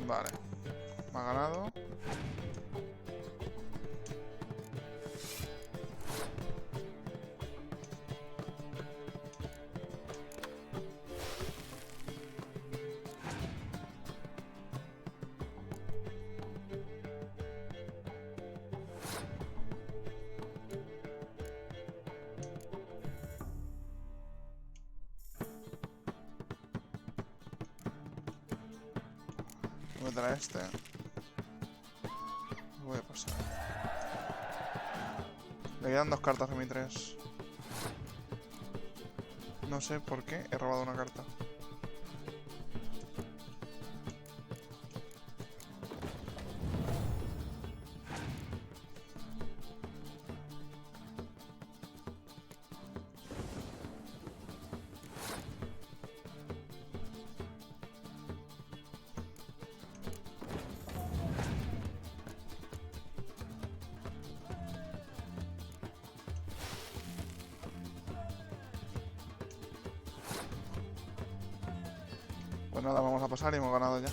Vale. Me ha ganado. Voy a meter a este. Voy a pasar. Le quedan 2 cartas a mi 3. No sé por qué he robado una carta. Pues nada, vamos a pasar y hemos ganado ya.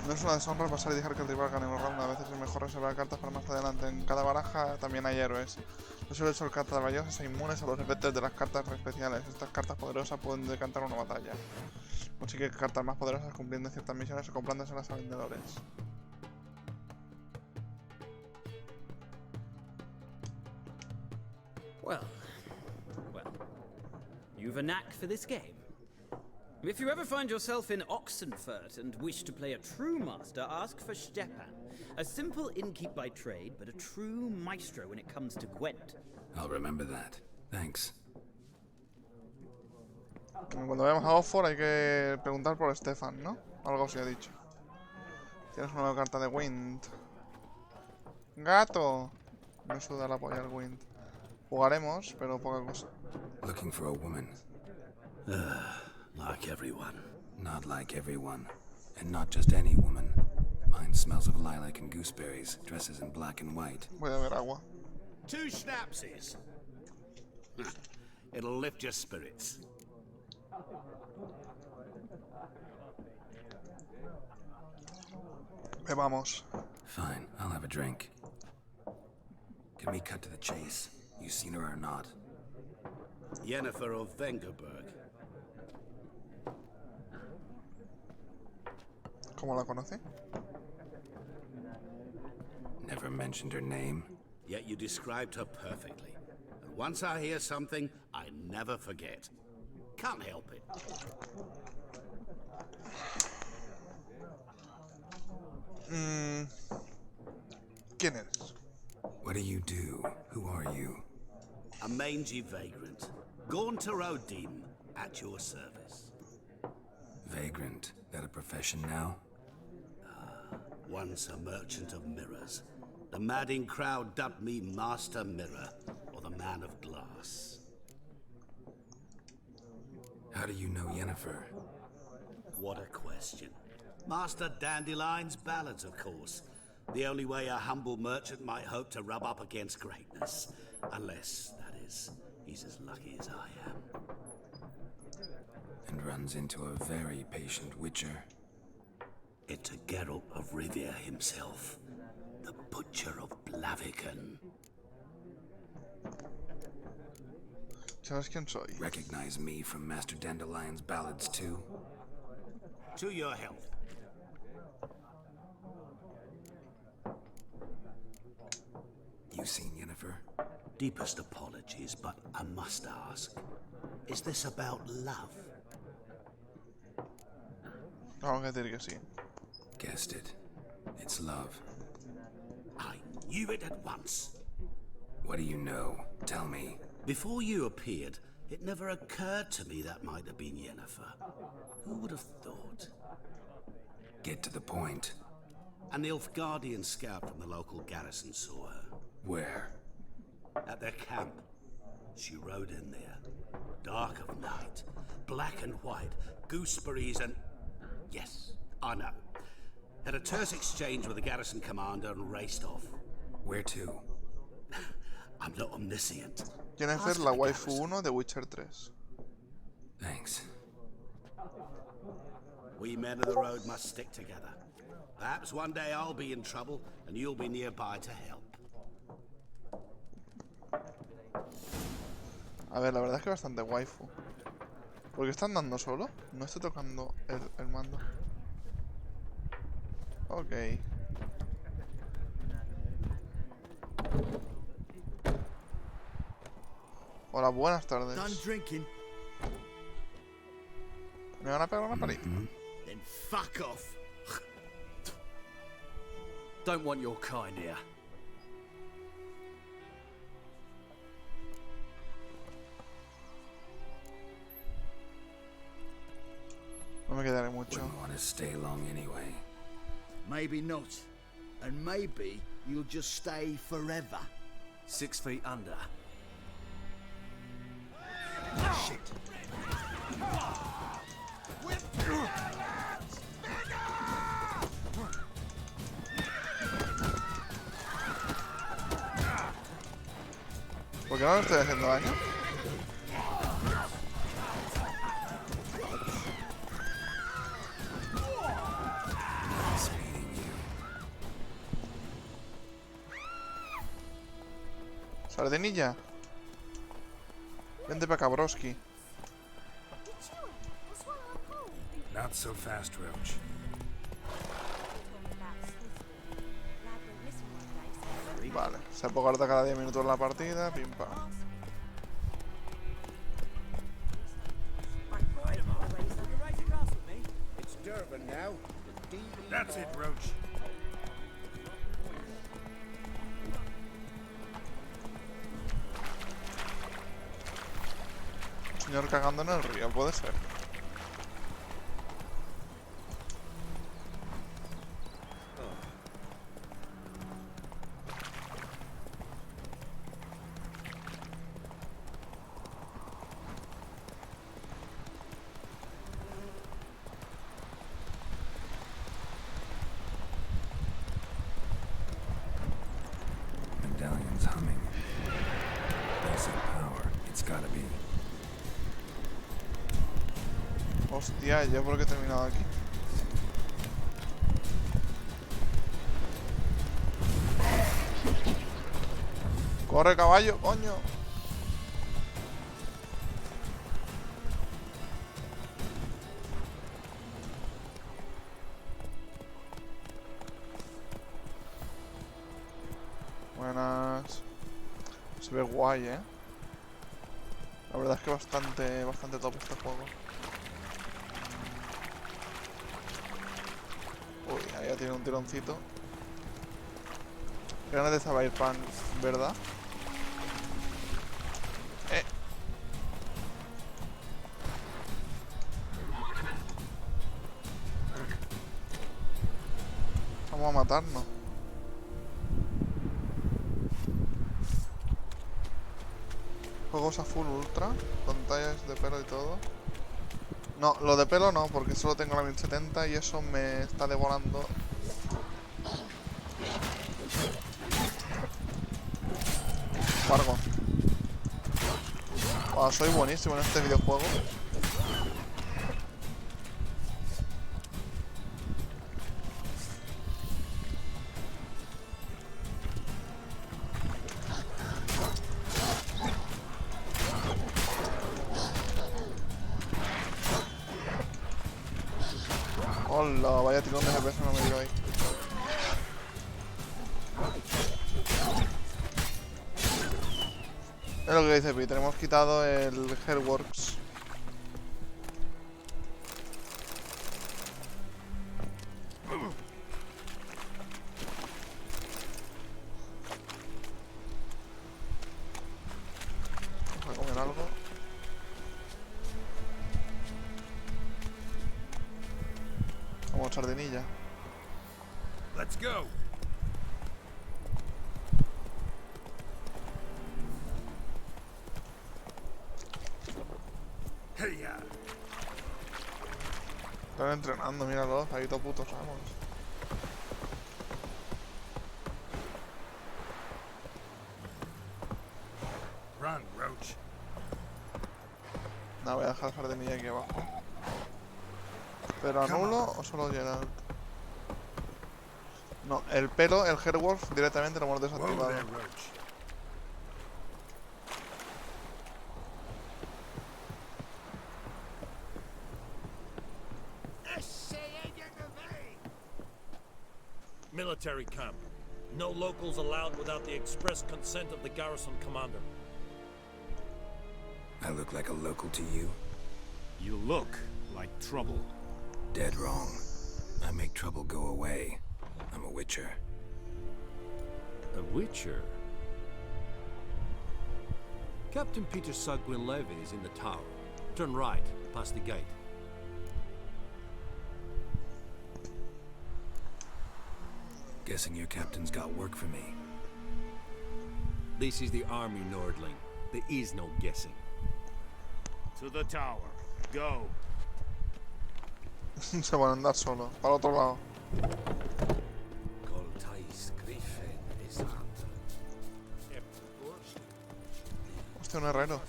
No es una deshonra pasar y dejar que el rival gane un round. A veces es mejor reservar cartas para más adelante. En cada baraja también hay héroes. Los héroes son cartas valiosas e inmunes a los efectos de las cartas especiales. Estas cartas poderosas pueden decantar una batalla. Consigue cartas más poderosas cumpliendo ciertas misiones o comprándoselas a vendedores. Well, you've a knack for this game. If you ever find yourself in Oxenfurt and wish to play a true master, ask for Stepan. A simple innkeep by trade, but a true maestro when it comes to Gwent. I'll remember that. Thanks. Cuando vayamos a Oxford hay que preguntar por Stefan, ¿no? Algo así ha dicho. Tienes una nueva carta de Wind. ¡Gato! Me suda la polla el Wind. Jugaremos, pero poca cosa. Looking for a woman. Like everyone. Not like everyone. And not just any woman. Mine smells of lilac and gooseberries, dresses in black and white. Voy a beber agua. 2 schnapsies. It'll lift your spirits. Bebamos. Fine, I'll have a drink. Can we cut to the chase? You seen her or not? Yennefer of Vengerberg. ¿Cómo la conoce? Never mentioned her name. Yet you described her perfectly. And once I hear something, I never forget. Can't help it. ¿Quién eres? What do you do? Who are you? A mangy vagrant. Gaunter O'Dean, at your service. Vagrant. That a profession now? Once a merchant of mirrors. The madding crowd dubbed me Master Mirror, or the Man of Glass. How do you know Yennefer? What a question. Master Dandelion's ballads, of course. The only way a humble merchant might hope to rub up against greatness. Unless, that is, he's as lucky as I am. And runs into a very patient witcher. It's a Geralt of Rivia himself. The Butcher of Blaviken. ¿Sabes quién soy? Recognize me from Master Dandelion's ballads too? To your health. You seen Yennefer? Deepest apologies, but I must ask. Is this about love? Vamos a decir que sí. Guessed it. It's love. I knew it at once. What do you know? Tell me. Before you appeared, it never occurred to me that might have been Yennefer. Who would have thought? Get to the point. An Nilfgaardian scout from the local garrison saw her. Where? At their camp. She rode in there. Dark of night. Black and white. Gooseberries and... Yes, I know. Had a terse exchange with the garrison commander and raced off. Where to? I'm not omniscient. ¿Quién es la waifu 1 de Witcher 3? Thanks. We men of the road must stick together. Perhaps one day I'll be in trouble and you'll be nearby to help. A ver, la verdad es que bastante waifu. ¿Por qué está andando solo? No estoy tocando el mando. Ok. Hola, buenas tardes. ¿Me van a pegar una palita? Then fuck off. Don't want your kind here. No me quedaré mucho. Wouldn't want to stay long anyway. Maybe not. And maybe you'll just stay forever. 6 feet under. Shit. ¿Por qué no le estoy haciendo daño? Sardinilla. Vente para acá, broski. Not so fast, Roach. Vale, se corta cada 10 minutos la partida, pim pam. That's it, Roach. Un señor cagando en el río, puede ser. Medallion's humming. Basic power. It's gotta be. Hostia, ¿yo por qué he terminado aquí? ¡Corre, caballo, coño! Buenas. Se ve guay, ¿eh? La verdad es que bastante top este juego. Uy, ahí ya tiene un tironcito. Qué ganas de Cyberpunk, ¿verdad? Vamos a matarnos. Juegos a full ultra, con tallas de pelo y todo. No, lo de pelo no, porque solo tengo la 1070 y eso me está devorando. Fargo. Wow, soy buenísimo en este videojuego. Hola, vaya tirón de FPS no me dio ahí. Es lo que dice Pi, tenemos quitado el Hairworks. Vamos a comer algo. Como sardinilla. Let's go. Están entrenando, míralos, ahí todo putos, vamos. Run, Roach. No, voy a dejar el jardinilla aquí abajo. ¿Pero anulo o solo Gerard? No, el pelo, el Hairwolf, directamente lo hemos desactivado. Military camp. No locals allowed without the express consent of the garrison commander. I look like a local to you? You look like trouble. Dead wrong. I make trouble go away. I'm a witcher. A witcher? Captain Peter Sagwin Levy is in the tower. Turn right, past the gate. Guessing your captain's got work for me. This is the army, Nordling. There is no guessing. To the tower. Go. Se van a andar solo, para el otro lado. Hostia, un herrero.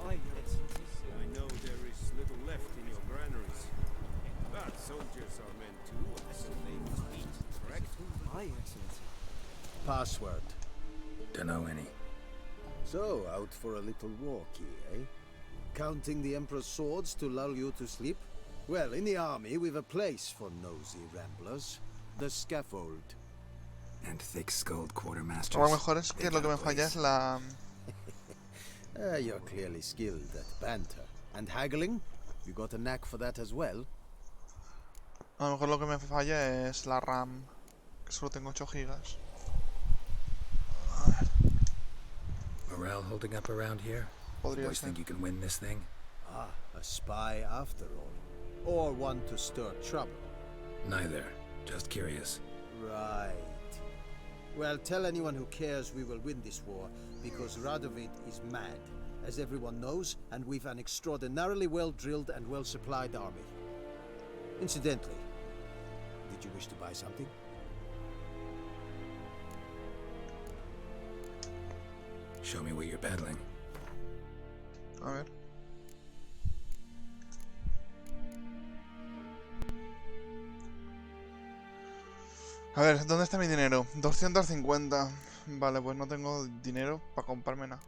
I know there is little left in your granaries, but soldiers are meant to, so they must eat, correct? Aye, Excellency. Password. Dunno any. So, out for a little walkie, eh? Counting the Emperor's swords to lull you to sleep? Well, in the army, we've a place for nosy ramblers. The scaffold. And thick-skulled quartermasters. A lo mejor es que lo que me falla es la... You're clearly skilled at banter. And haggling? You got a knack for that as well? A lo mejor lo que me falla es la RAM, que solo tengo 8 gigas. Morale holding up around here? Podría Boys ser. think you can win this thing? Ah, a spy after all. Or one to stir trouble. Neither. Just curious. Right. Well, tell anyone who cares we will win this war, because Radovid is mad, as everyone knows, and we've an extraordinarily well-drilled and well-supplied army. Incidentally, did you wish to buy something? Show me what you're peddling. A ver. A ver, ¿dónde está mi dinero? 250. Vale, pues no tengo dinero para comprarme nada.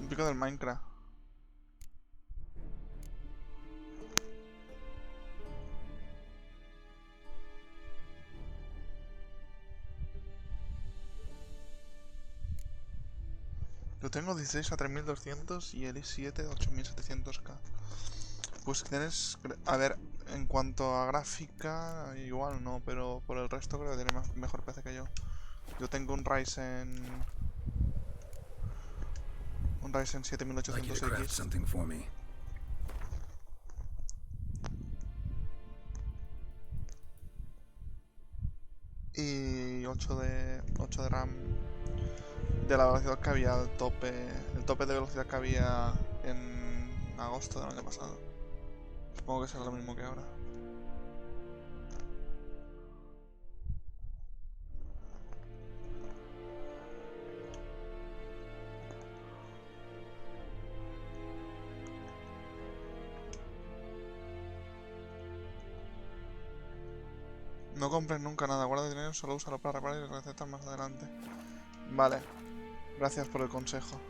Un pico del Minecraft. Yo tengo 16 a 3200 y el i7 a 8700K. Pues tienes... A ver, en cuanto a gráfica, igual no, pero por el resto creo que tiene mejor PC que yo. Yo tengo un Ryzen 7800X. Y 8 de RAM. De la velocidad que había, el tope de velocidad que había en agosto del año pasado. Supongo que será lo mismo que ahora. No compres nunca nada, guarda dinero, solo úsalo para reparar y recetas más adelante. Vale. Gracias por el consejo.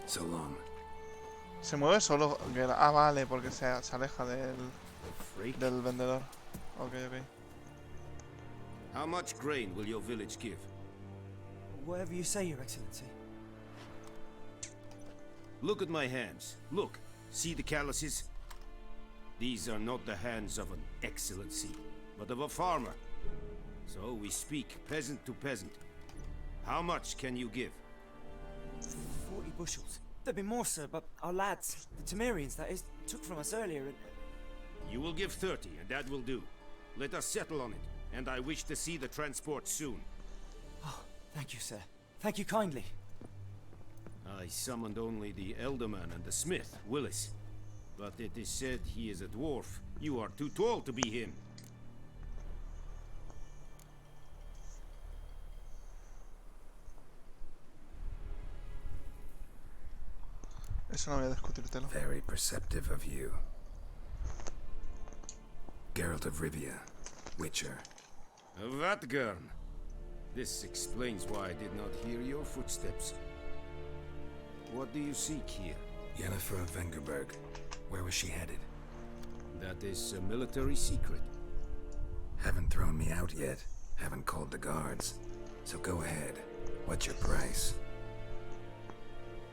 So long. Se mueve solo. Ah, vale, porque se aleja del vendedor. Ok. How much grain will your village give? Whatever you say, Your Excellency. Look at my hands. Look. See the calluses? These are not the hands of an excellency, but of a farmer. So we speak peasant to peasant. How much can you give? 40 bushels. There'd be more, sir, but our lads, the Temerians, that is, took from us earlier and... You will give 30, and that will do. Let us settle on it, and I wish to see the transport soon. Oh, thank you, sir. Thank you kindly. I summoned only the Elderman and the smith, Willis. But it is said he is a dwarf. You are too tall to be him. Eso no voy a discutírtelo. Very perceptive of you. Geralt of Rivia, Witcher. Vatgern. This explains why I did not hear your footsteps. What do you seek here? Yennefer of Vengerberg. Where was she headed? That is a military secret. Haven't thrown me out yet. Haven't called the guards. So go ahead. What's your price?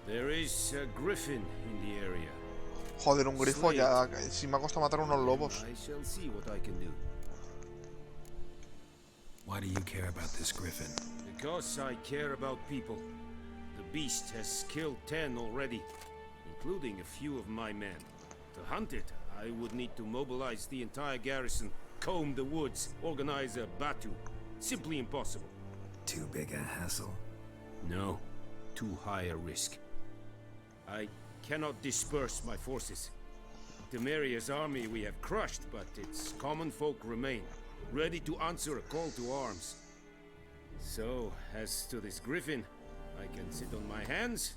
There is a griffin in the area. Joder, un grifo ya. Si me ha costado matar unos lobos. I shall see what I can do. Why do you care about this griffin? Because I care about people. The beast has killed 10 already, including a few of my men. To hunt it, I would need to mobilize the entire garrison, comb the woods, organize a batu. Simply impossible. Too big a hassle? No, too high a risk. I cannot disperse my forces. Temeria's army we have crushed, but its common folk remain, ready to answer a call to arms. So, as to this griffin, I can sit on my hands,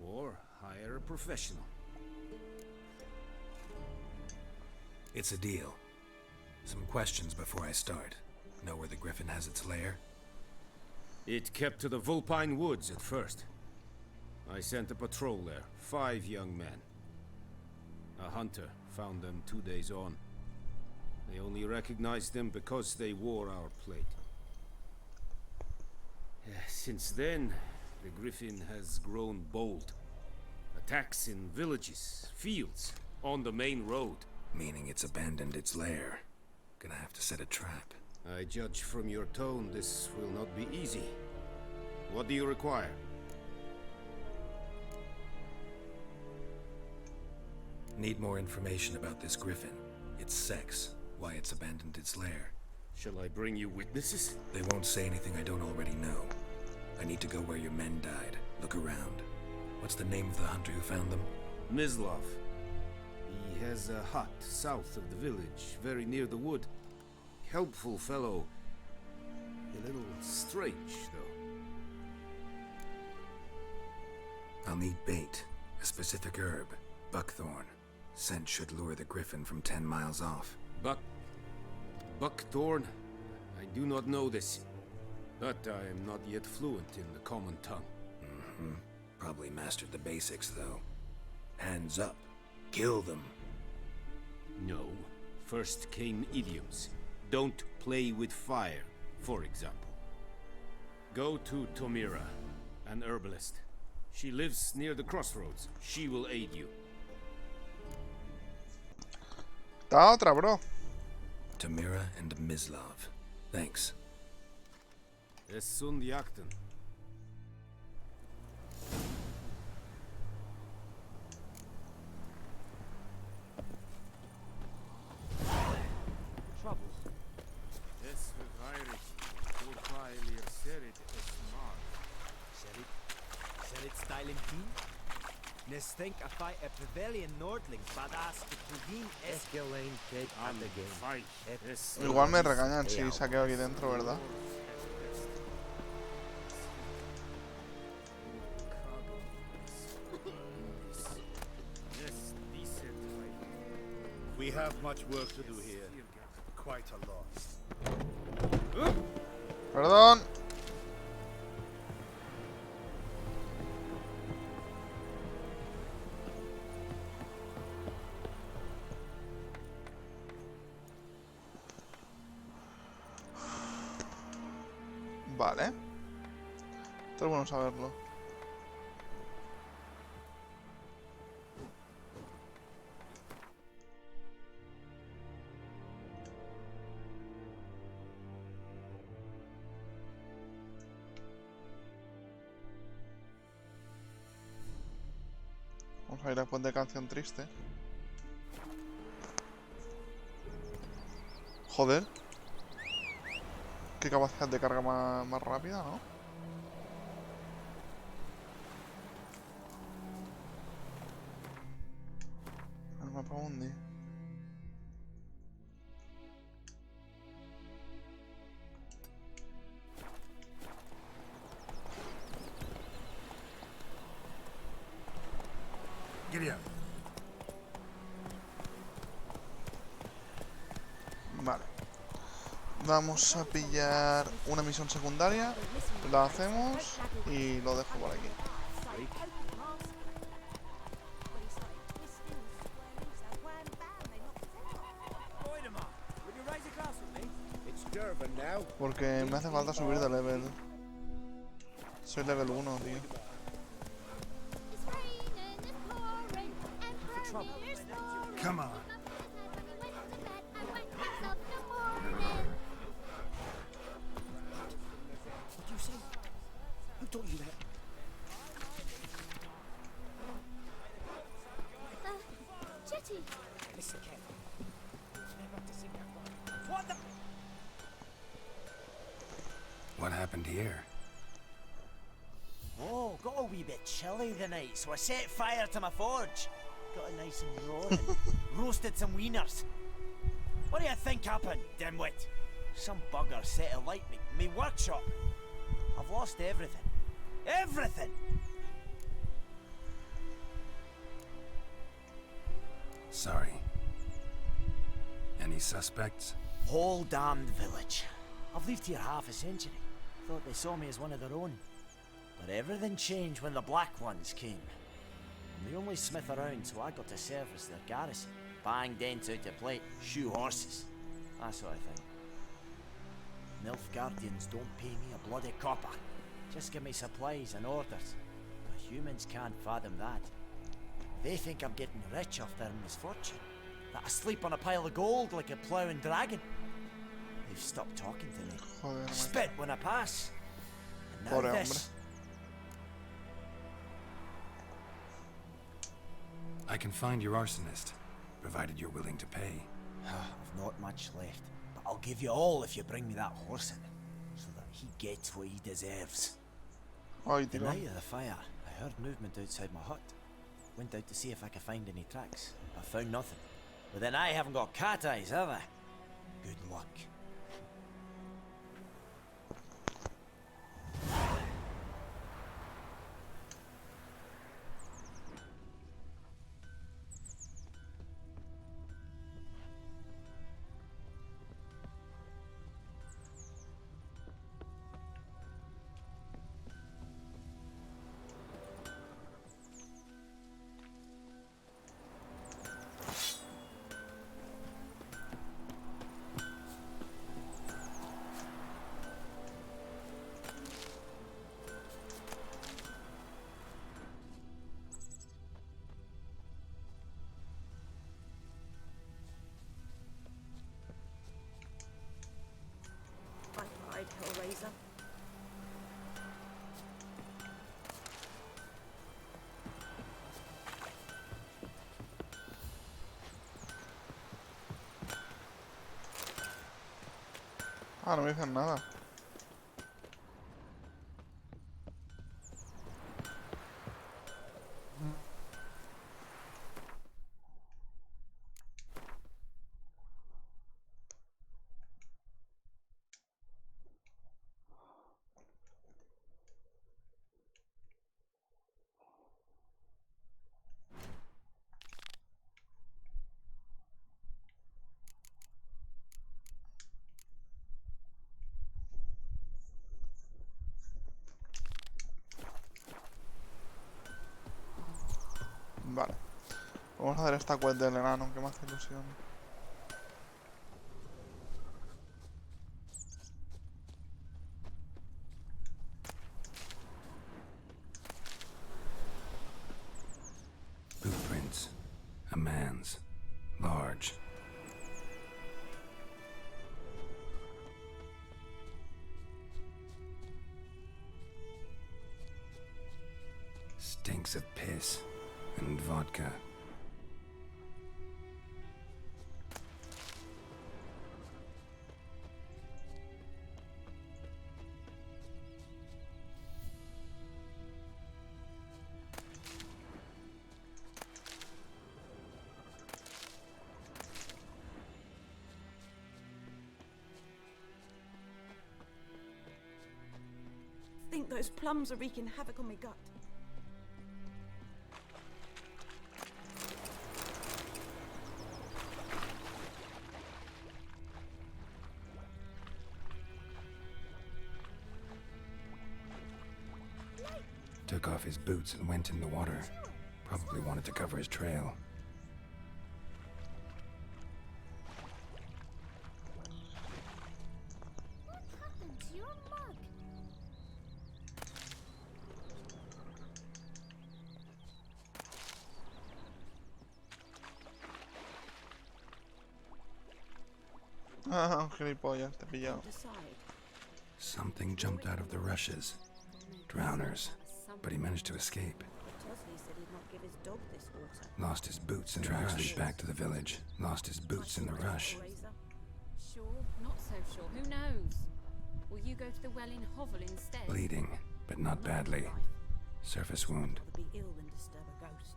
or hire a professional. It's a deal. Some questions before I start. Know where the griffin has its lair? It kept to the Vulpine Woods at first. I sent a patrol there, 5 young men. A hunter found them 2 days on. They only recognized them because they wore our plate. Since then, the griffin has grown bold. Attacks in villages, fields, on the main road. Meaning it's abandoned its lair. Gonna have to set a trap. I judge from your tone this will not be easy. What do you require? Need more information about this griffin. Its sex, why it's abandoned its lair. Shall I bring you witnesses? They won't say anything I don't already know. I need to go where your men died. Look around. What's the name of the hunter who found them? Mislav. He has a hut south of the village, very near the wood. Helpful fellow. A little strange, though. I'll need bait. A specific herb. Buckthorn. Scent should lure the griffin from 10 miles off. Buckthorn? I do not know this. But I am not yet fluent in the common tongue. Probably mastered the basics, though. Hands up. Kill them. No. First came idioms. Don't play with fire, for example. Go to Tomira, an herbalist. She lives near the crossroads. She will aid you. Da otra, bro. Tomira and Mislav. Thanks. Es sunt jakten. Trouble. Es verweirig. Urteilir serit es mar. Serit style in key? Nes think a fight a Pavilion Nordling, badass the Pugin Escalane Kate at the game. Igual me regañan si saqueo aquí dentro, ¿verdad? We have much work to do here. Quite a lot. Perdón. Vale. Esto es bueno saberlo. Vamos a ir después de canción triste. Joder. Qué capacidad de carga más rápida, ¿no? El mapa mundi. Vale. Vamos a pillar una misión secundaria. La hacemos y lo dejo por aquí. Porque me hace falta subir de level. Soy level 1, tío. Come on. What do you say? Who told you that? Jetty. Listen, Ken. Never to sing that one. What the? What happened here? Oh, got a wee bit chilly the night, so I set fire to my forge. Got it nice and roaring. Roasted some wieners. What do you think happened, dimwit? Some bugger set alight me workshop. I've lost everything. Everything! Sorry. Any suspects? Whole damned village. I've lived here half a century. Thought they saw me as one of their own. But everything changed when the Black Ones came. I'm the only smith around, so I got to service their garrison. Bang dents out of plate, shoe horses. That sort of thing. Nilfgaardians don't pay me a bloody copper. Just give me supplies and orders. But humans can't fathom that. They think I'm getting rich off their misfortune. That I sleep on a pile of gold like a ploughing dragon. They've stopped talking to me. Joder, Spit when I pass. And now Pobre this. I can find your arsonist, provided you're willing to pay. I've not much left, but I'll give you all if you bring me that horse in, so that he gets what he deserves. Ay, The tío. night of the fire, I heard movement outside my hut. Went out to see if I could find any tracks. I found nothing. But then I haven't got cat eyes, have I? Good luck. I lied, Hellraiser. Ah, no me dicen nada. Vale. Vamos a hacer esta quest del enano, que me hace ilusión. Footprints. A man's. Large. Stinks of piss. and vodka. I think those plums are wreaking havoc on my gut. Took off his boots and went in the water. Probably wanted to cover his trail. What happened to your mug? Ah, gilipollas, te he pillado. Something jumped out of the rushes. Drowners. But he managed to escape. Tosley said he'd not give his dog this water. Lost his boots in the rush. Back to the village. Lost his boots in the rush. Sure, not so sure. Who knows? Will you go to the well in Hovel instead? Bleeding, but not badly. Surface wound. Rather be ill than disturb a ghost.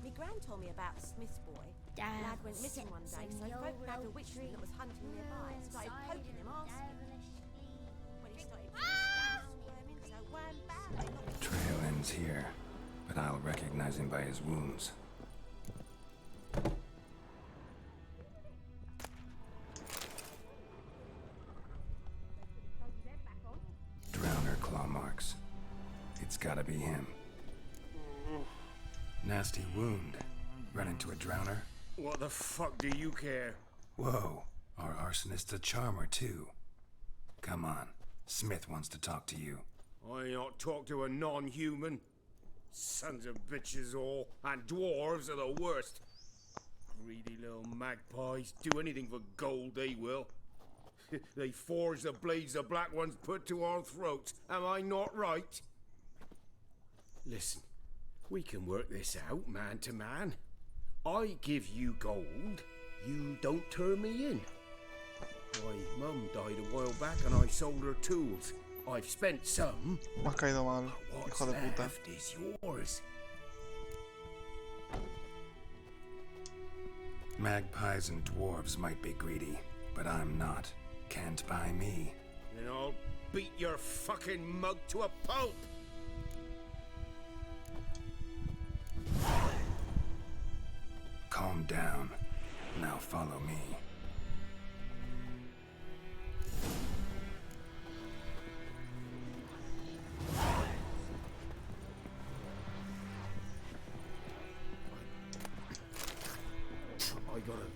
Me gran told me about Smith's boy. Lad went missing one day, so folk grabbed a witchman that was hunting nearby and started poking him, asking. When he started squirming, so wham bam, Trail ends here, but I'll recognize him by his wounds. Drowner claw marks. It's gotta be him. Nasty wound. Run into a drowner? What the fuck do you care? Whoa, our arsonist's a charmer too. Come on, Smith wants to talk to you. I not talk to a non-human. Sons of bitches all, and dwarves are the worst. Greedy little magpies, do anything for gold they will. They forge the blades the black ones put to our throats, am I not right? Listen, we can work this out man to man. I give you gold, you don't turn me in. My mum died a while back and I sold her tools. I've spent some. Me has caído mal, What's hijo de puta. left is yours. Magpies and dwarves might be greedy, but I'm not. Can't buy me. Then I'll beat your fucking mug to a pulp. Calm down. Now follow me. I gotta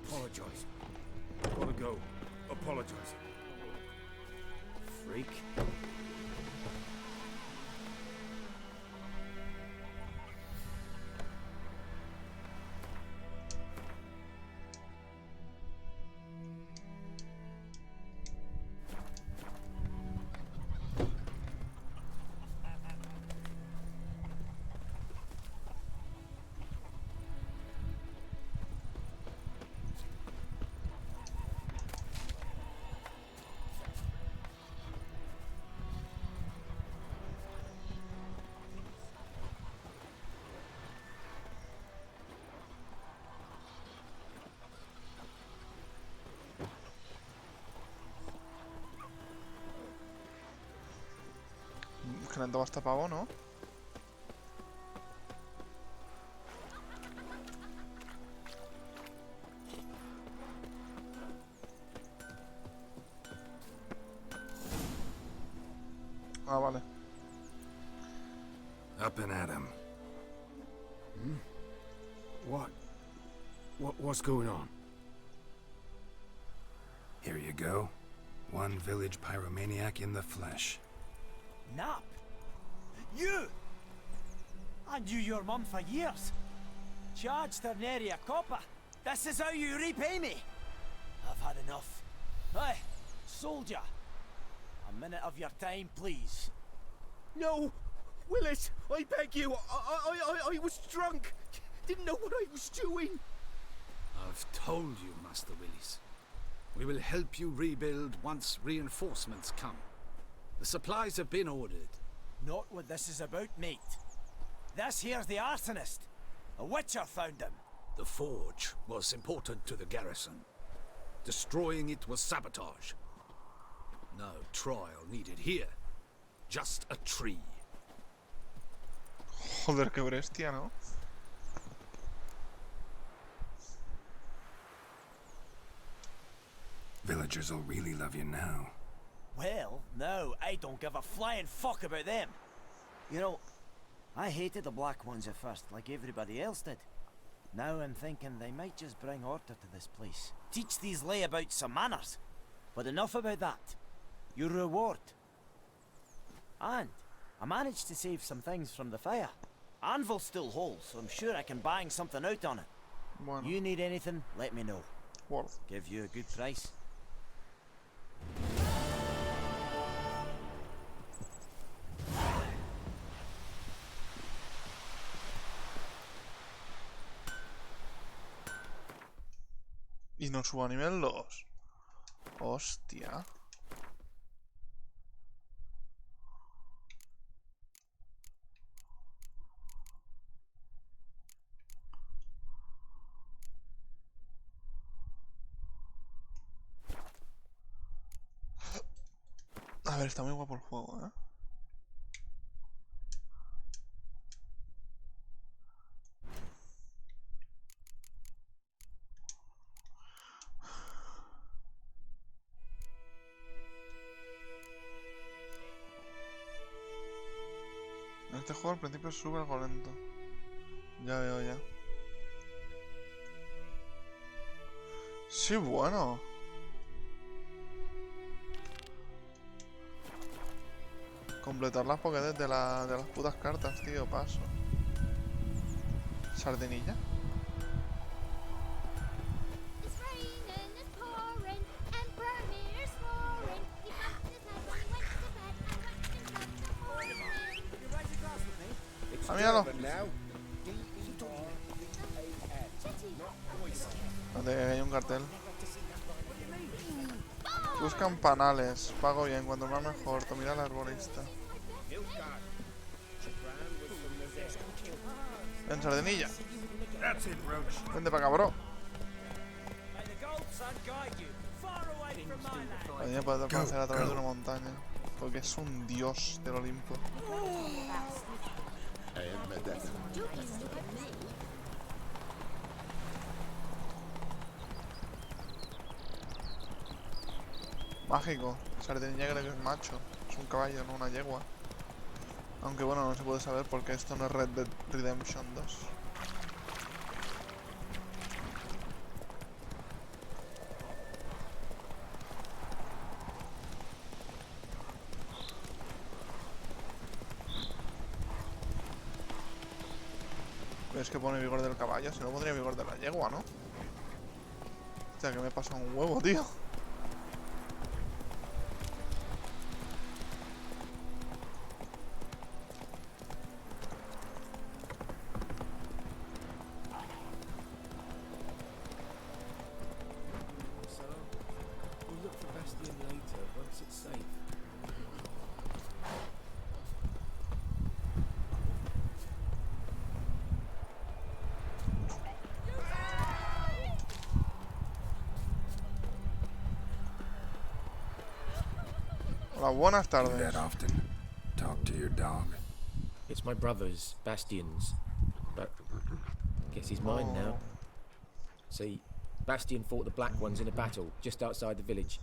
apologize. Gotta go. Apologize. Freak. Que le toma este pavo, ¿no? Ah, vale. Up and at him. What's going on? Here you go. One village pyromaniac in the flesh. Nap? You! I knew your mum for years. Charged her nary a copper. This is how you repay me. I've had enough. Hey, soldier. A minute of your time, please. No! Willis, I beg you. I was drunk. Didn't know what I was doing. I've told you, Master Willis. We will help you rebuild once reinforcements come. The supplies have been ordered. Not what this is about, mate. This here's the arsonist. A witcher found him. The forge was important to the garrison. Destroying it was sabotage. No trial needed here. Just a tree. Joder, qué bestia, ¿no? Villagers will really love you now. Well, no, I don't give a flying fuck about them. You know, I hated the Black Ones at first, like everybody else did. Now I'm thinking they might just bring order to this place. Teach these layabouts some manners. But enough about that. Your reward. And I managed to save some things from the fire. Anvil still holds, so I'm sure I can bang something out on it. Bueno. You need anything, let me know. Worth. Give you a good price. Y no subo a nivel 2. Hostia. A ver, está muy guapo el juego, ¿eh? En este juego al principio sube algo lento. Ya veo, ya. Sí, bueno. Completar las pokédex de las putas cartas, tío, paso. ¿Sardinilla? Ah, míralo. Espérate, hay un cartel. Buscan panales, pago bien, cuanto más mejor. Mira al arborista. Ven, sardinilla. Vente para acá, bro. A mí me puede pasar a través de una montaña, porque es un dios del Olimpo. Mágico. Sardinilla creo que es macho. Es un caballo, no una yegua. Aunque bueno, no se puede saber porque esto no es Red Dead Redemption 2. ¿Ves que pone vigor del caballo? Si no pondría vigor de la yegua, ¿no? O sea, que me pasa un huevo, tío. Hola, buenas tardes. Do that often? Talk to your dog? It's my brother's, Bastion's. But guess he's mine now. See, Bastion fought the Black Ones in a battle just outside the village.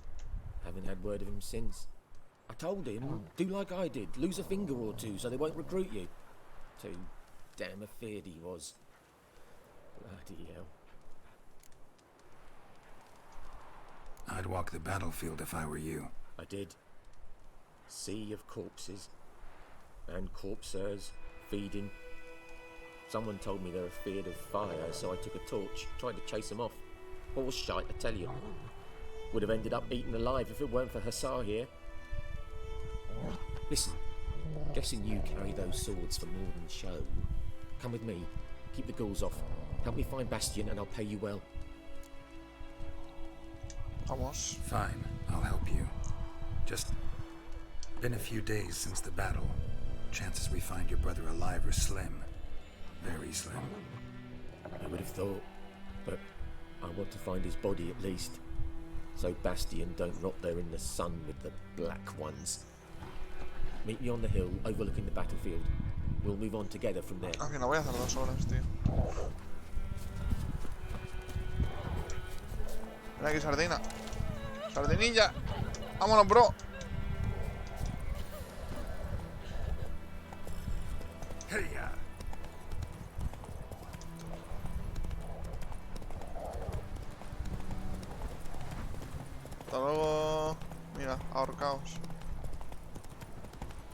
Haven't had word of him since. I told him, do like I did, lose a finger or two so they won't recruit you. Too damn afeard he was. Bloody hell. I'd walk the battlefield if I were you. I did. Sea of corpses. And corpsers, feeding. Someone told me they're afeard of fire, so I took a torch, tried to chase them off. All shite, I tell you. Would have ended up eaten alive if it weren't for Hussar here. Listen, guessing you carry those swords for more than show. Come with me. Keep the ghouls off. Help me find Bastion and I'll pay you well. Vamos. Fine, I'll help you. Just been a few days since the battle. Chances we find your brother alive are slim. Very slim. I would have thought, but I want to find his body at least. So Bastion don't rot there in the sun with the black ones. Meet me on the hill overlooking the battlefield. We'll move on together from there. Aunque no voy a hacer 2 horas, tío. Ven aquí, sardina. Sardinilla. Vámonos, bro. Heya. Hasta luego. Mira, ahorcaos.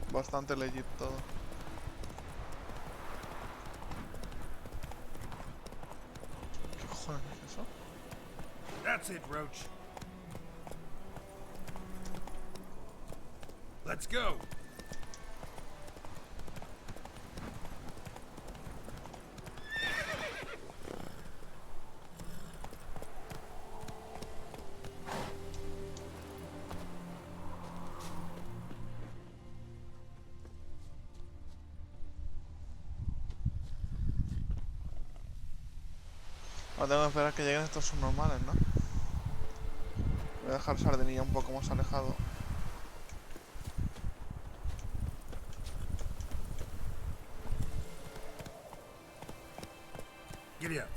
Bastante legit todo. ¿Qué cojones es eso? That's it, Roach. Let's go. Ahora tengo que esperar que lleguen estos subnormales, ¿no? Voy a dejar Sardinilla un poco más alejado. Giddy up.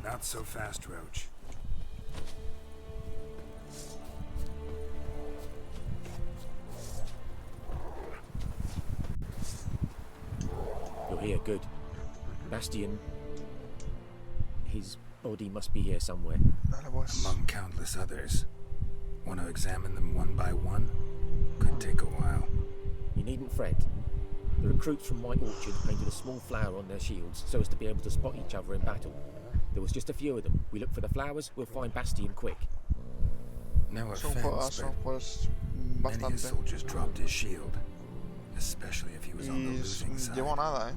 Not so fast, Roach. You're here, good. Bastion... his body must be here somewhere. Among countless others. Want to examine them one by one? Could take a while. You needn't fret. The recruits from White Orchard painted a small flower on their shields so as to be able to spot each other in battle. There was just a few of them. We look for the flowers, we'll find Bastion quick. No offense, but many a soldier's dropped his shield. Especially if he was on the losing side. Llevo nada,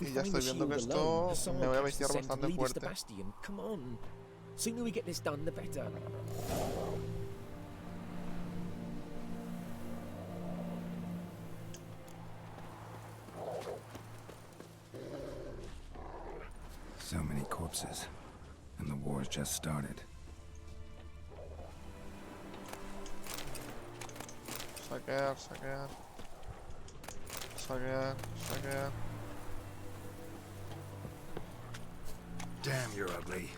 Y ya estoy viendo que esto me voy a viciar bastante fuerte. Come on. Sooner we get this done, the better. So many corpses, and the war's just started. Saquear, saquear. Saquear, saquear. Damn, you're ugly.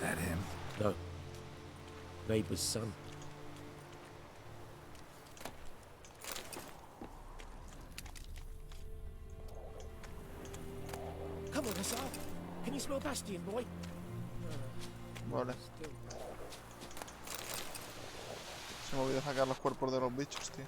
That him? No. Neighbour's son. Come on, Hussar. Can you smell Bastion, boy? Vale. Se me olvidó sacar los cuerpos de los bichos, tío.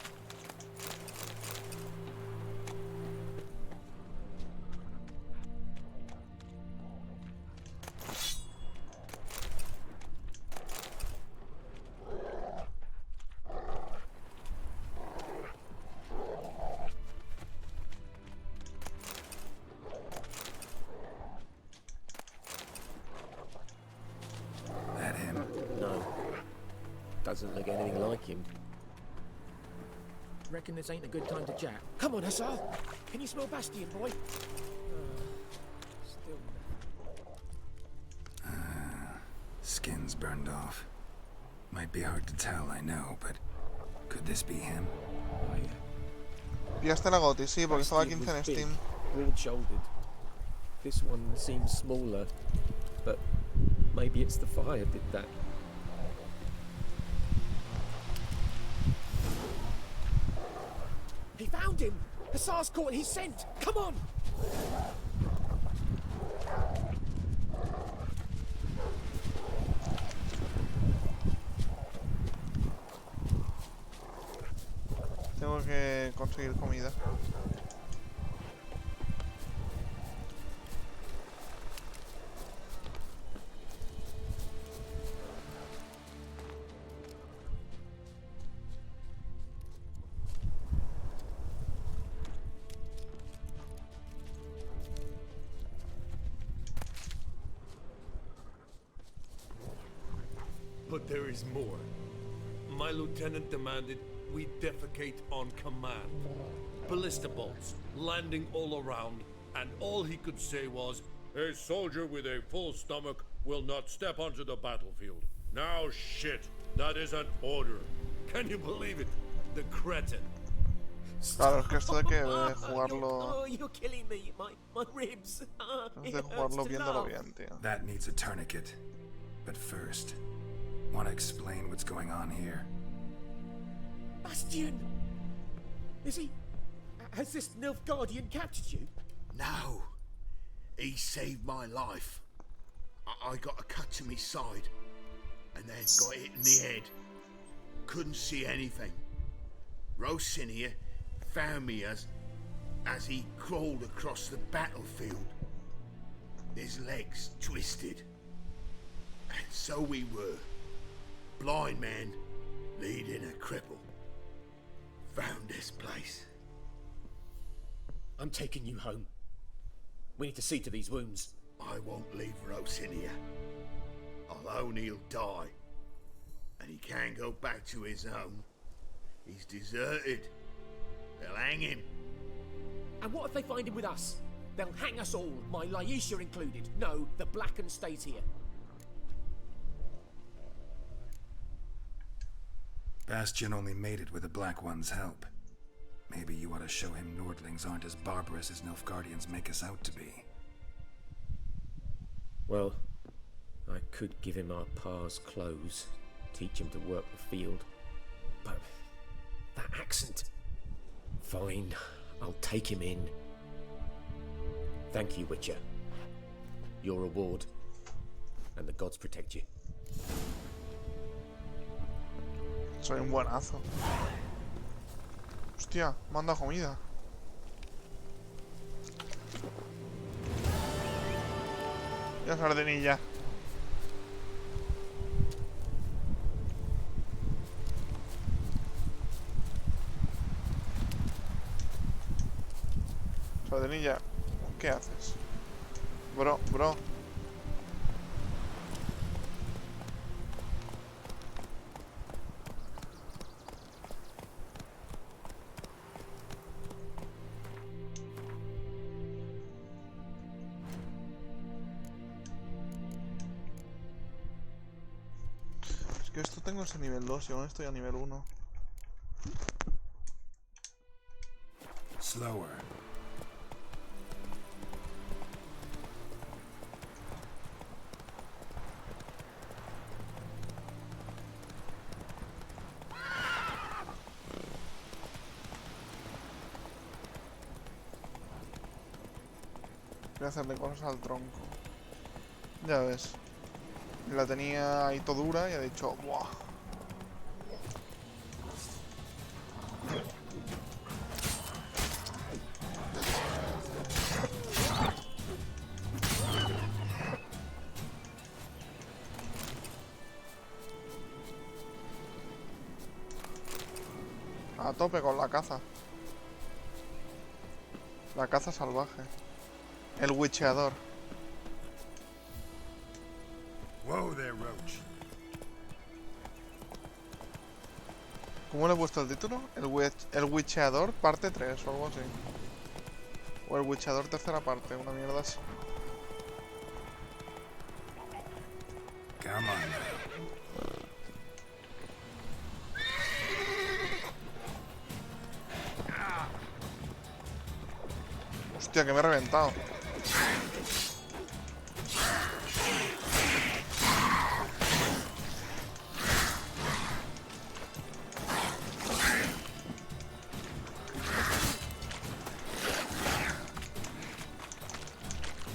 Doesn't look anything like him. Reckon this ain't a good time to chat? Come on, Hussar! Can you smell Bastion, boy? Still skin's burned off. Might be hard to tell, I know, but could this be him? Pillaste la Goti, sí, porque estaba a 15 en Steam. Broad-shouldered. This one seems smaller, but maybe it's the fire did that. He found him! Hussar's caught his scent! Come on! Tengo que conseguir comida. But there is more. My lieutenant demanded we defecate on command. Ballista bolts, landing all around, and all he could say was, "A soldier with a full stomach will not step onto the battlefield." Now shit, that is an order. Can you believe it? The cretin. Claro, es que esto de que jugarlo... Oh, you're killing me. My ribs. Es de jugarlo viéndolo bien, tío. That needs a tourniquet. But first, want to explain what's going on here? Bastian! Is he... Has this Nilfgaardian captured you? No. He saved my life. I got a cut to my side, and then got hit in the head. Couldn't see anything. Rosinia found me as he crawled across the battlefield. His legs twisted. And so we were. Blind man leading a cripple. Found this place. I'm taking you home. We need to see to these wounds. I won't leave Rosinia. I'll own he'll die. And he can't go back to his own. He's deserted. They'll hang him. And what if they find him with us? They'll hang us all, my Laisha included. No, the Blacken stays here. Bastion only made it with the Black One's help. Maybe you ought to show him Nordlings aren't as barbarous as Nilfgaardians make us out to be. Well, I could give him our pa's clothes, teach him to work the field. But that accent... Fine, I'll take him in. Thank you, Witcher. Your reward. And the gods protect you. Soy un buenazo. Hostia, manda comida. Ya sardinilla. Sardinilla, ¿qué haces? Bro. Es que esto tengo ese nivel 2 y aún estoy a nivel 1. Slower. Voy a hacerle cosas al tronco. Ya ves. La tenía ahí todo dura y ha dicho, ¡buah! A tope con la caza. La caza salvaje. El Witcheador. Whoa there, Roach. ¿Cómo le he puesto el título? El Witcheador parte 3 o algo así. O el Witcheador tercera parte, una mierda así. Come on now. Hostia, que me he reventado.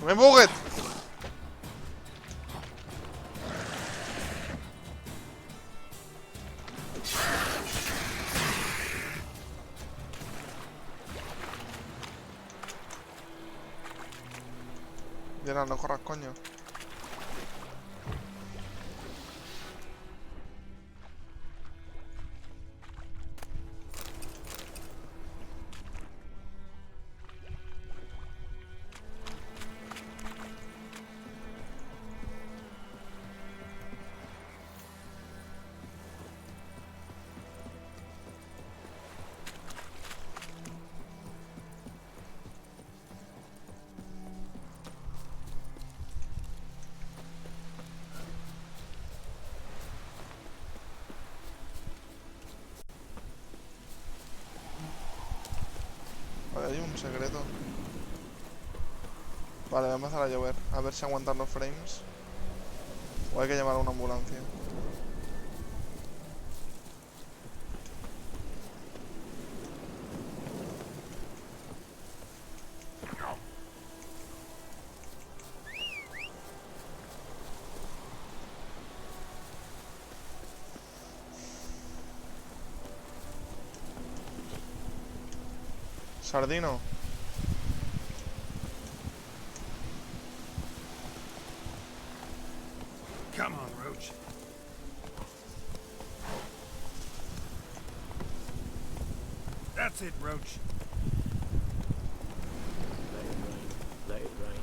¡No me empujes! Gerardo, no corras, coño. Vale, hay un secreto. Vale, va a empezar a llover. A ver si aguantan los frames. O hay que llamar a una ambulancia. Sardino. Come on, Roach. That's it, Roach. Let it rain. Let it rain.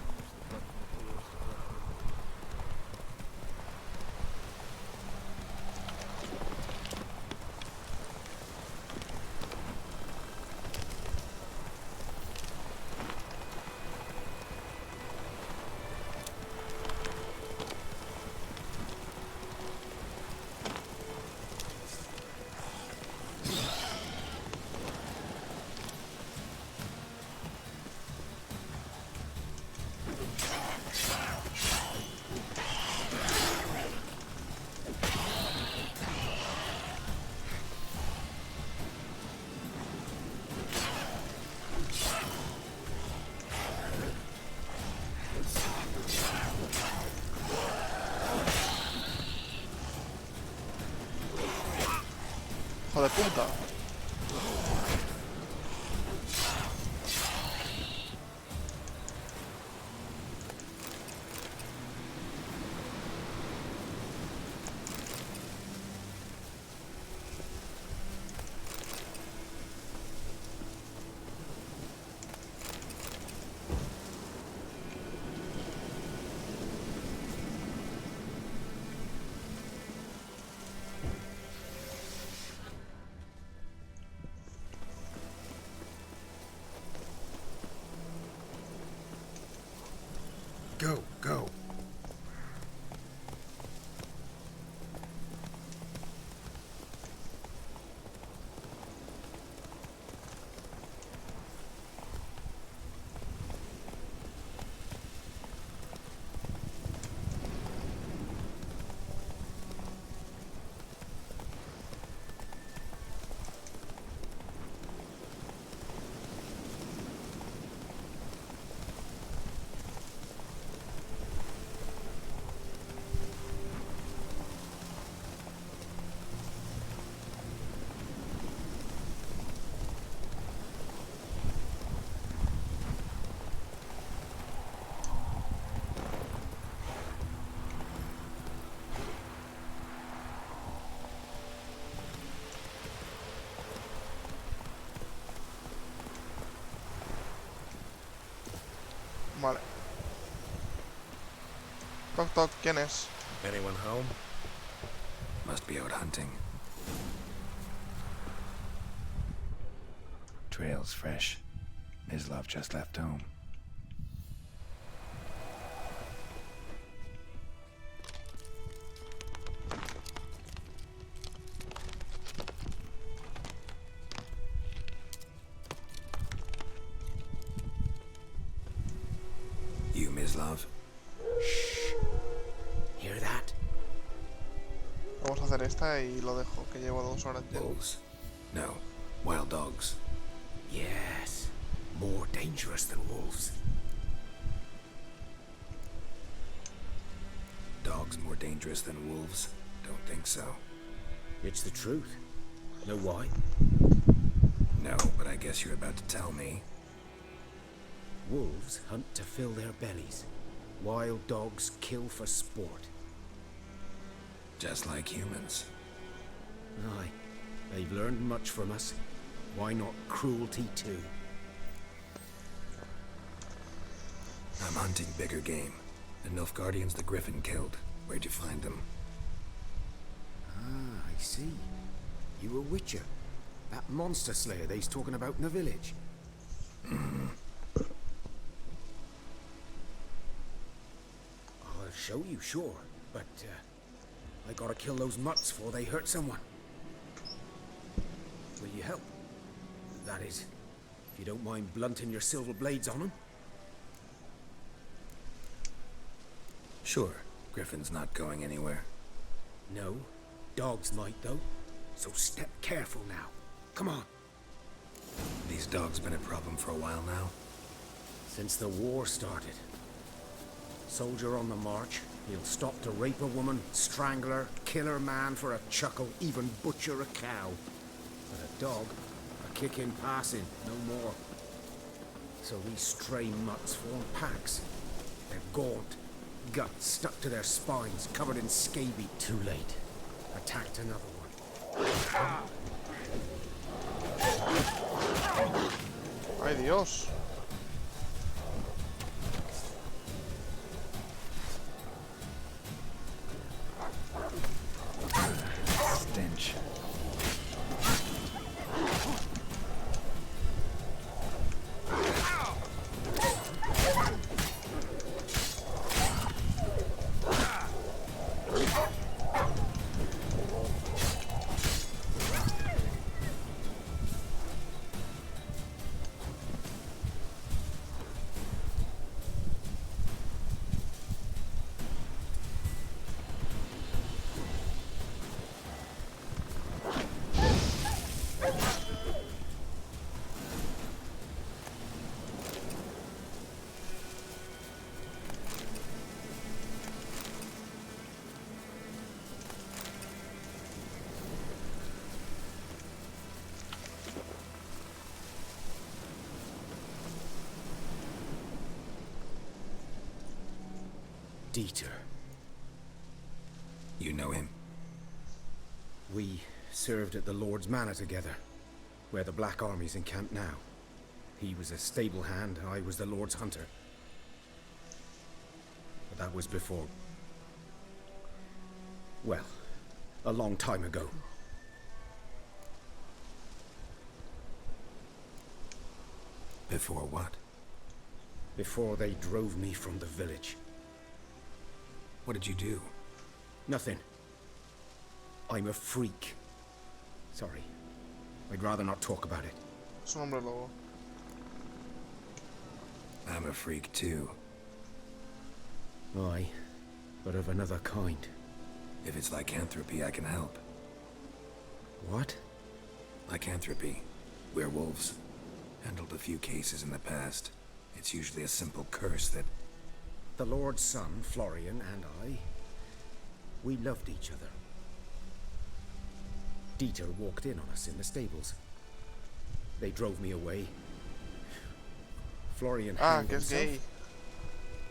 Hijo de puta. Go, go. Vale. Toc toc, ¿quién es? Anyone home? Must be out hunting. Trail's fresh. His love just left home. Slav. Hear that? Vamos a hacer esta y lo dejo, que llevo 2 horas ya. Wolves. No, wild dogs. Yes. More dangerous than wolves. Dogs more dangerous than wolves? Don't think so. It's the truth. Know why? No, but I guess you're about to tell me. Wolves hunt to fill their bellies. Wild dogs kill for sport. Just like humans. Aye. They've learned much from us. Why not cruelty too? I'm hunting bigger game. The Nilfgaardians the Griffin killed. Where'd you find them? Ah, I see. You a witcher. That monster slayer they's talking about in the village. Mm-hmm. I'll show you, sure. But, I gotta kill those mutts before they hurt someone. Will you help? That is, if you don't mind blunting your silver blades on them. Sure. Griffin's not going anywhere. No. Dogs might, though. So step careful now. Come on. These dogs been a problem for a while now? Since the war started. Soldier on the march, he'll stop to rape a woman, strangle her, kill her man for a chuckle, even butcher a cow. But a dog, a kick in passing, no more. So these stray mutts form packs. They're gaunt, guts stuck to their spines, covered in scabies. Too late. Attacked another one. Ay, Dios. Stench. Dieter. You know him? We served at the Lord's Manor together, where the Black Army's encamped now. He was a stable hand, I was the Lord's hunter. But that was before... well, a long time ago. Before what? Before they drove me from the village. What did you do? Nothing. I'm a freak. Sorry. I'd rather not talk about it. Es un hombre lobo. I'm a freak too. Aye, but of another kind. If it's lycanthropy, I can help. What? Lycanthropy. Werewolves. Handled a few cases in the past. It's usually a simple curse that... The Lord's son, Florian, and I, we loved each other. Dieter walked in on us in the stables. They drove me away. Florian hanged que es himself.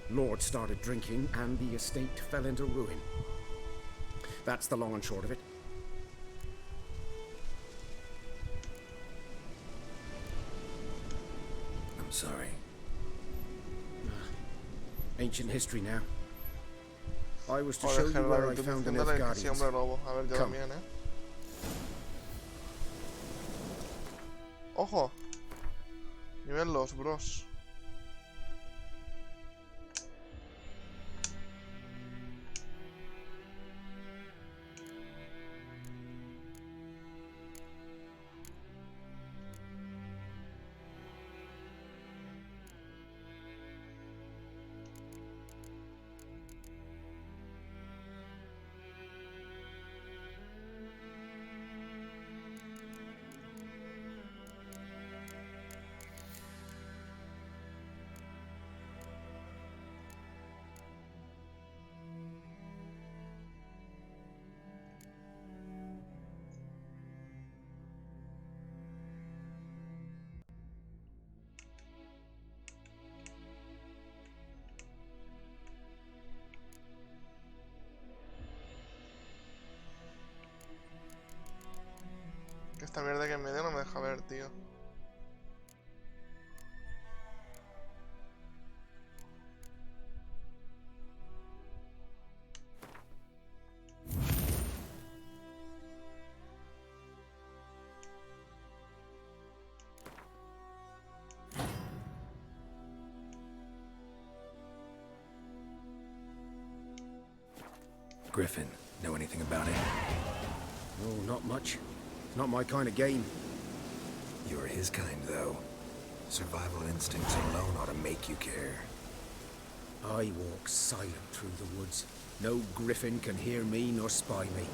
gay. Lord started drinking, and the estate fell into ruin. That's the long and short of it. I'm sorry. Ancient history now. I was to Joder, show you Gerardo, where I tú found the diciéndole que sí, Nilfgaardians. hombre lobo. A ver, yo Come. también, Ojo. Nivel 2, bros. Esta mierda que en medio no me deja ver, tío. Griffin, know anything about it? No, not much. Not my kind of game. You're his kind, though. Survival instincts alone ought to make you care. I walk silent through the woods. No griffin can hear me nor spy me.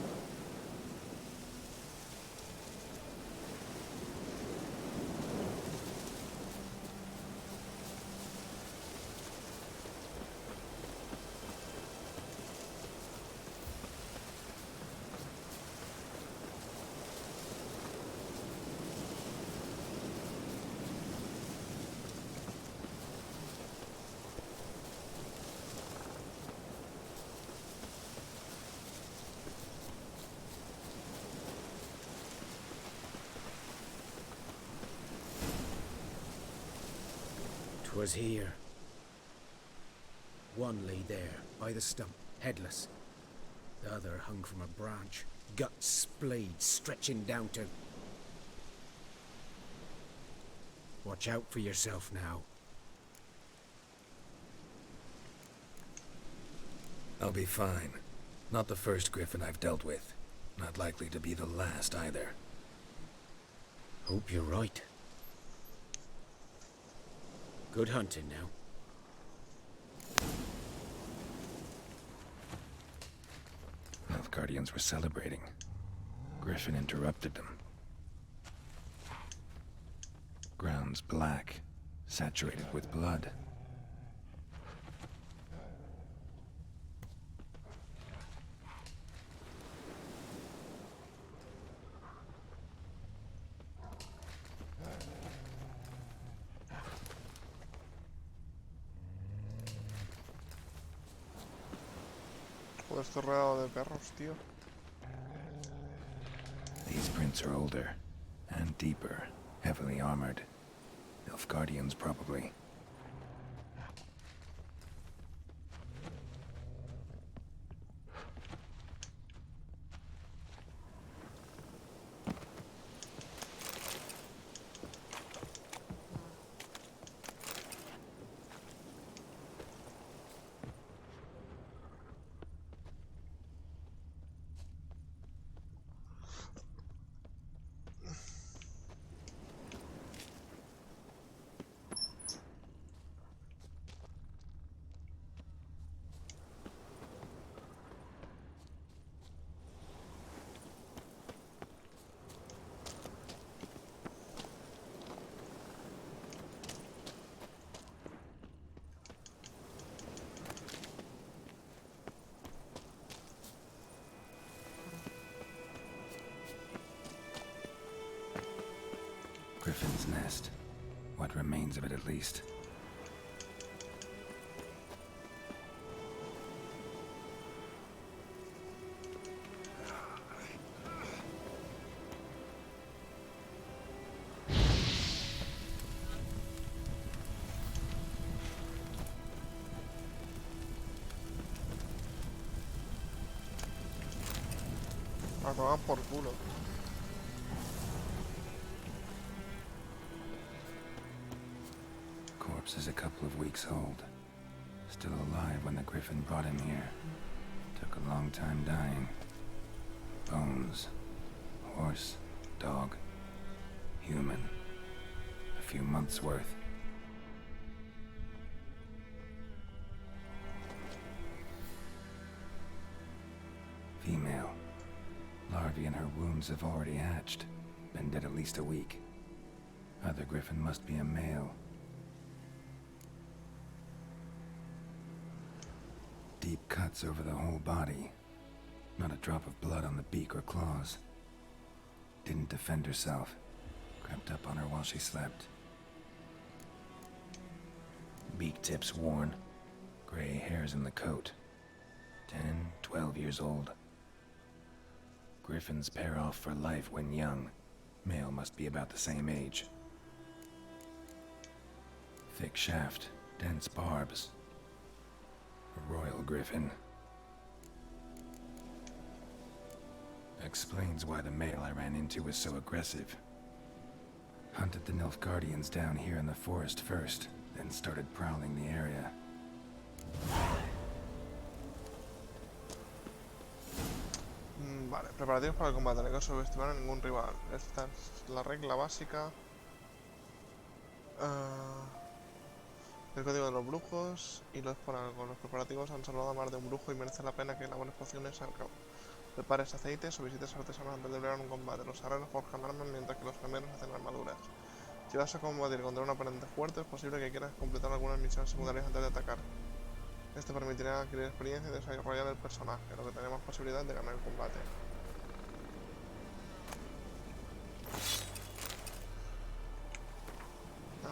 Was here. One lay there, by the stump, headless. The other hung from a branch, guts splayed, stretching down to... Watch out for yourself now. I'll be fine. Not the first griffin I've dealt with. Not likely to be the last, either. Hope you're right. Good hunting now. Guardians were celebrating. Griffin interrupted them. Ground's black, saturated with blood. Joder, estoy rodeado de perros, tío. These prints are older and deeper, heavily armored. Elf Guardians, probably. Griffin's nest. What remains of it, at least. A tomar por culo. Corpse is a couple of weeks old. Still alive when the Griffin brought him here. Took a long time dying. Bones. Horse. Dog. Human. A few months' worth. Female. Larvae in her wounds have already hatched. Been dead at least a week. Other Griffin must be a male. Deep cuts over the whole body. Not a drop of blood on the beak or claws. Didn't defend herself. Crept up on her while she slept. Beak tips worn. Gray hairs in the coat. 10, 12 years old. Griffins pair off for life when young. Male must be about the same age. Thick shaft, dense barbs. A royal griffin. Explains why the male I ran into was so aggressive. Hunted the Nilfgaardians down here in the forest first, then started prowling the area. Vale, preparativos para el combate. No hay que subestimar a ningún rival. Esta es la regla básica. El código de los brujos, y lo es por algo. Los preparativos han salvado a más de un brujo y merece la pena que elabores pociones al cabo. Prepares aceites o visites artesanos antes de pelear un combate. Los herreros forjan armas mientras que los gemelos hacen armaduras. Si vas a combatir contra un oponente fuerte, es posible que quieras completar algunas misiones secundarias antes de atacar. Esto permitirá adquirir experiencia y desarrollar el personaje, lo que tenemos posibilidad de ganar el combate. A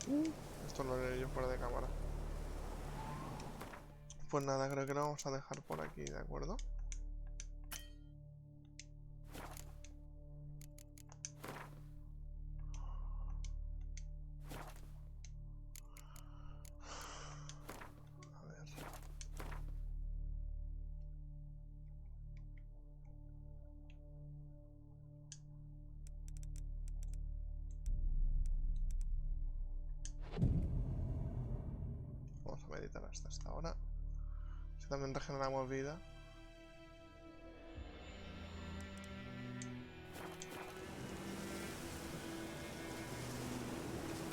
ver. Esto lo haré yo fuera de cámara. Pues nada, creo que lo vamos a dejar por aquí, ¿de acuerdo? Vamos a meditar hasta esta hora. Si también regeneramos vida.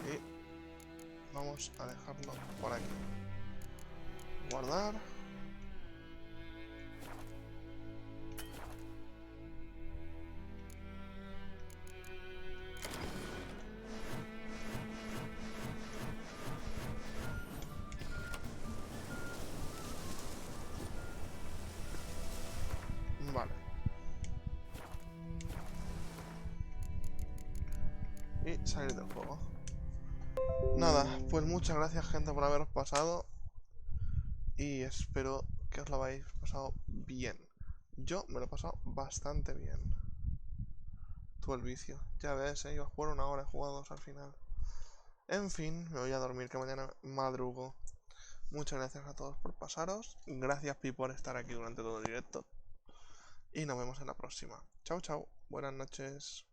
Y vamos a dejarlo por aquí. Guardar. Vale. Y salir del juego. Nada, pues muchas gracias, gente, por haberos pasado. Y espero que os lo hayáis pasado bien. Yo me lo he pasado bastante bien. Tuve el vicio. Ya ves, iba a jugar una hora, he jugado 2 al final. En fin, me voy a dormir, que mañana madrugo. Muchas gracias a todos por pasaros. Gracias, Pi, por estar aquí durante todo el directo. Y nos vemos en la próxima. Chao, chao. Buenas noches.